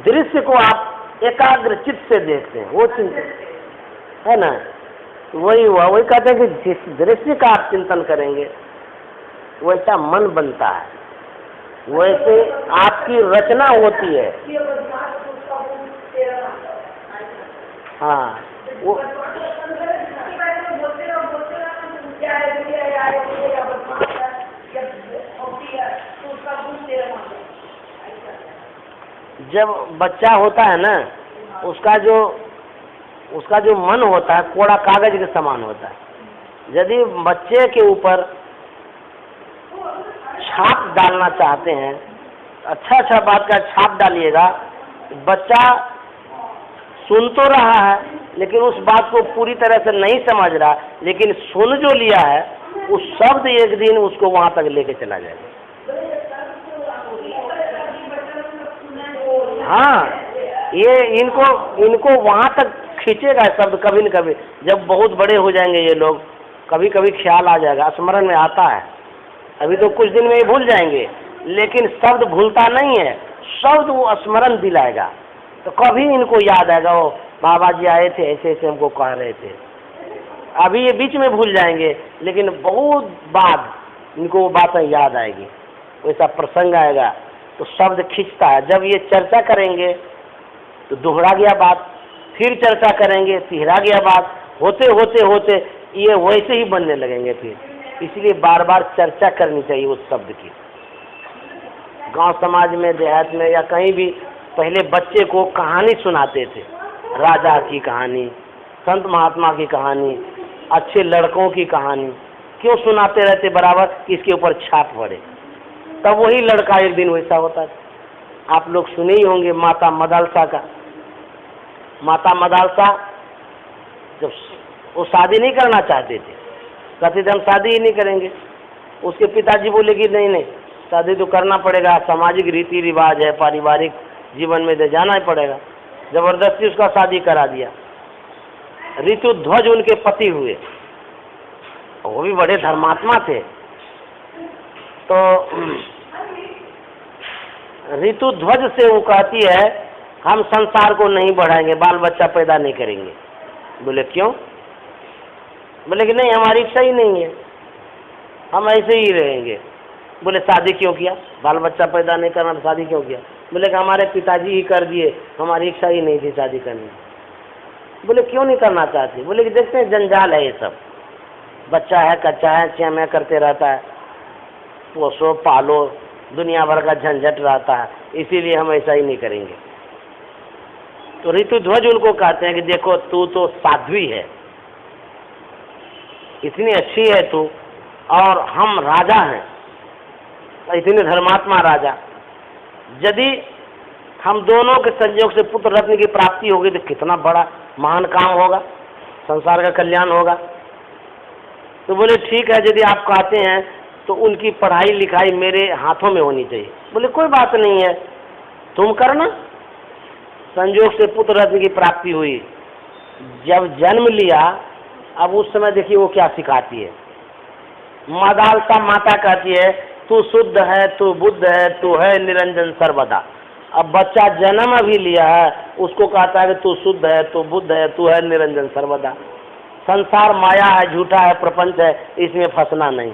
दृश्य को आप एकाग्र चित्त से देखते हैं, वो चिंतन है ना। वही हुआ, वही कहते हैं कि जिस दृश्य का आप चिंतन करेंगे वैसा मन बनता है, वैसे आपकी रचना होती है। हाँ, वो जब बच्चा होता है ना, उसका जो मन होता है कोड़ा कागज के समान होता है। यदि बच्चे के ऊपर छाप डालना चाहते हैं, अच्छा बात का छाप डालिएगा। बच्चा सुन तो रहा है लेकिन उस बात को पूरी तरह से नहीं समझ रहा, लेकिन सुन जो लिया है उस शब्द एक दिन उसको वहां तक लेके चला जाएगा। हाँ, ये इनको वहां तक खींचेगा शब्द कभी न कभी। जब बहुत बड़े हो जाएंगे ये लोग, कभी कभी ख्याल आ जाएगा, स्मरण में आता है। अभी तो कुछ दिन में ही भूल जाएंगे, लेकिन शब्द भूलता नहीं है, शब्द वो स्मरण दिलाएगा। तो कभी इनको याद आएगा, वो बाबा जी आए थे, ऐसे ऐसे हमको कह रहे थे। अभी ये बीच में भूल जाएंगे, लेकिन बहुत बाद इनको वो बातें याद आएगी, वैसा प्रसंग आएगा तो शब्द खींचता है। जब ये चर्चा करेंगे तो दोहरा गया बात, फिर चर्चा करेंगे, तिहरा गया बात, होते होते होते ये वैसे ही बनने लगेंगे फिर। इसलिए बार बार चर्चा करनी चाहिए उस शब्द की। गांव समाज में, देहात में या कहीं भी पहले बच्चे को कहानी सुनाते थे, राजा की कहानी, संत महात्मा की कहानी, अच्छे लड़कों की कहानी। क्यों सुनाते रहते बराबर कि इसके ऊपर छाप पड़े, तब वही लड़का एक दिन वैसा होता था। आप लोग सुने ही होंगे माता मदालसा का। माता मदालसा जब वो शादी नहीं करना चाहते थे, कहते थे हम शादी ही नहीं करेंगे। उसके पिताजी बोले कि नहीं नहीं, शादी तो करना पड़ेगा, सामाजिक रीति रिवाज है, पारिवारिक जीवन में तो जाना ही पड़ेगा। जबरदस्ती उसका शादी करा दिया। ऋतुध्वज उनके पति हुए, वो भी बड़े धर्मात्मा थे। तो ऋतुध्वज से वो कहती है हम संसार को नहीं बढ़ाएंगे, बाल बच्चा पैदा नहीं करेंगे। बोले क्यों? बोले कि नहीं, हमारी इच्छा ही नहीं है, हम ऐसे ही रहेंगे। बोले शादी क्यों किया? बाल बच्चा पैदा नहीं करना तो शादी क्यों किया? बोले कि हमारे पिताजी ही कर दिए, हमारी इच्छा ही नहीं थी शादी करनी। बोले क्यों नहीं करना चाहते? बोले कि देखते हैं जंजाल है ये सब, बच्चा है कच्चा है च्या मैं करते रहता है, पोसो पालो, दुनिया भर का झंझट रहता है, इसीलिए हम ऐसा ही नहीं करेंगे। तो ऋतुध्वज उनको कहते हैं कि देखो तू तो साध्वी है, इतनी अच्छी है तू, और हम राजा हैं, इतने धर्मात्मा राजा, यदि हम दोनों के संयोग से पुत्र रत्न की प्राप्ति होगी तो कितना बड़ा महान काम होगा, संसार का कल्याण होगा। तो बोले ठीक है, यदि आप कहते हैं तो उनकी पढ़ाई लिखाई मेरे हाथों में होनी चाहिए। बोले कोई बात नहीं है, तुम करना। संयोग से पुत्र रत्न की प्राप्ति हुई, जब जन्म लिया, अब उस समय देखिए वो क्या सिखाती है। मदालसा माता कहती है तू शुद्ध है, तू बुद्ध है, तू है निरंजन सर्वदा। अब बच्चा जन्म अभी लिया है, उसको कहता है कि तू शुद्ध है, तू बुद्ध है, तू है निरंजन सर्वदा। संसार माया है, झूठा है, प्रपंच है, इसमें फंसना नहीं।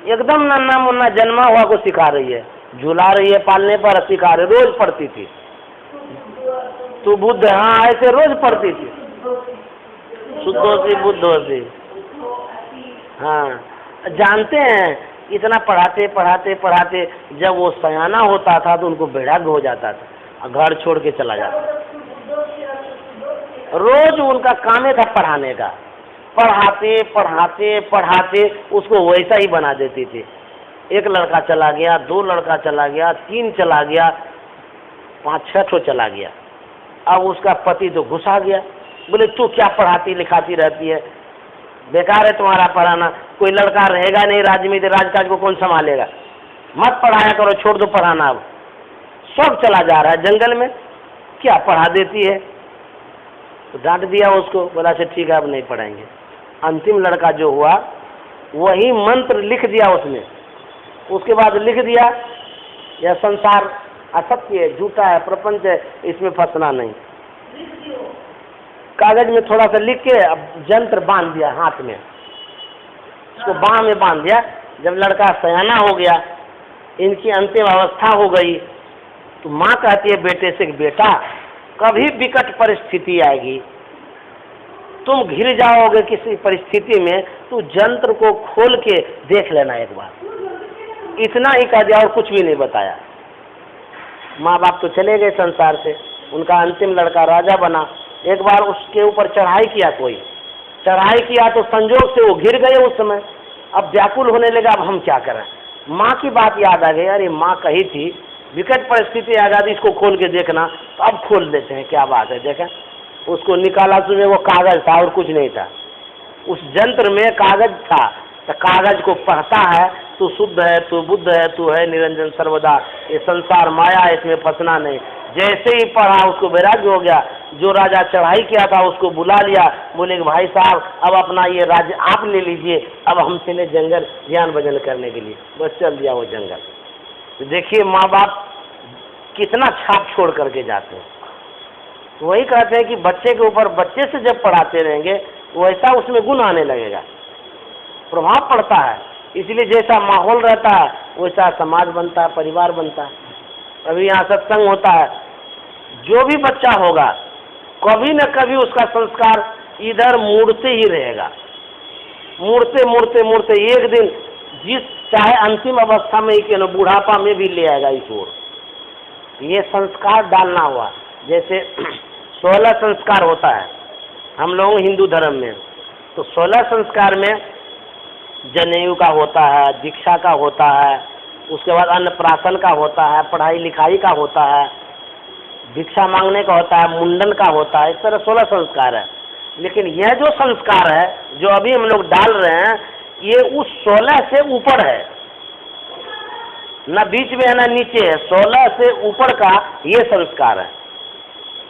एकदम नन्ना मुन्ना जन्मा हुआ को सिखा रही है, झुला रही है, पालने पर सिखा रही, रोज पढ़ती थी तू बुद्ध, हाँ ऐसे रोज पढ़ती थी, शुद्धोसी बुद्धोसी। हाँ जानते हैं, इतना पढ़ाते पढ़ाते पढ़ाते जब वो सयाना होता था तो उनको वैराग्य हो जाता था, घर छोड़ के चला जाता। रोज उनका काम था पढ़ाने का, पढ़ाते पढ़ाते पढ़ाते उसको वैसा ही बना देती थी। एक लड़का चला गया, दो लड़का चला गया, तीन चला गया, 5-6 ठो चला गया। अब उसका पति तो गुस्सा गया, बोले तू क्या पढ़ाती लिखाती रहती है, बेकार है तुम्हारा पढ़ाना, कोई लड़का रहेगा नहीं राज्य में, राजकाज को कौन संभालेगा, मत पढ़ाया करो, छोड़ दो पढ़ाना। अब सब चला जा रहा है जंगल में, क्या पढ़ा देती है। तो डांट दिया उसको, बोला अच्छा ठीक है अब नहीं पढ़ाएंगे। अंतिम लड़का जो हुआ वही मंत्र लिख दिया उसने, उसके बाद लिख दिया यह संसार असत्य है, झूठा है, प्रपंच है, इसमें फंसना नहीं। कागज में थोड़ा सा लिख के अब जंत्र बांध दिया हाथ में, उसको बाह में बांध दिया। जब लड़का सयाना हो गया, इनकी अंतिम अवस्था हो गई, तो माँ कहती है बेटे से कि बेटा कभी विकट परिस्थिति आएगी, तुम घिर जाओगे किसी परिस्थिति में, तो जंत्र को खोल के देख लेना एक बार। इतना ही कह दिया और कुछ भी नहीं बताया। माँ बाप तो चले गए संसार से, उनका अंतिम लड़का राजा बना। एक बार उसके ऊपर चढ़ाई किया, कोई चढ़ाई किया तो संजोग से वो घिर गए उस समय। अब व्याकुल होने लगा, अब हम क्या करें। माँ की बात याद आ गई, अरे माँ कही थी विकट परिस्थिति आ जाती इसको खोल के देखना, तो अब खोल देते हैं, क्या बात है। देखें उसको निकाला, उसमें वो कागज था और कुछ नहीं था, उस जंत्र में कागज था। तो कागज को पढ़ता है, तू शुद्ध है, तू बुद्ध है, तू है निरंजन सर्वदा, ये संसार माया है, इसमें फंसना नहीं। जैसे ही पढ़ा उसको वैराग्य हो गया। जो राजा चढ़ाई किया था उसको बुला लिया, बोले कि भाई साहब अब अपना ये राज्य आप ले लीजिए, अब हम चले जंगल ज्ञान भजन करने के लिए। बस चल दिया वो जंगल। तो देखिए माँ बाप कितना छाप छोड़ करके जाते हैं। तो वही कहते हैं कि बच्चे के ऊपर बच्चे से जब पढ़ाते रहेंगे वैसा उसमें गुण आने लगेगा, प्रभाव पड़ता है। इसलिए जैसा माहौल रहता है वैसा समाज बनता है, परिवार बनता है। अभी यहाँ सत्संग होता है, जो भी बच्चा होगा कभी न कभी उसका संस्कार इधर मुड़ते ही रहेगा, मुड़ते मुड़ते मुड़ते एक दिन जिस चाहे अंतिम अवस्था में ही क्यों, बुढ़ापा में भी ले आएगा इस ओर। ये संस्कार डालना हुआ। जैसे 16 संस्कार होता है हम लोग हिंदू धर्म में, तो 16 संस्कार में जनेऊ का होता है, दीक्षा का होता है, उसके बाद अन्नप्राशन का होता है, पढ़ाई लिखाई का होता है, भिक्षा मांगने का होता है, मुंडन का होता है। इस तरह 16 संस्कार है। लेकिन यह जो संस्कार है जो अभी हम लोग डाल रहे हैं, ये उस 16 से ऊपर है, न बीच में है न नीचे है। 16 से ऊपर का ये संस्कार है।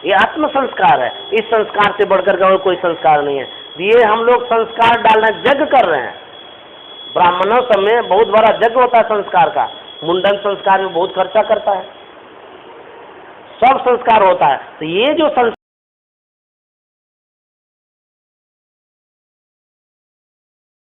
ये आत्म संस्कार है। इस संस्कार से बढ़कर के और कोई संस्कार नहीं है। ये हम लोग संस्कार डालना यज्ञ कर रहे हैं। ब्राह्मणों सब में बहुत बड़ा यज्ञ होता है संस्कार का। मुंडन संस्कार में बहुत खर्चा करता है, सब संस्कार होता है। तो ये जो संस्कार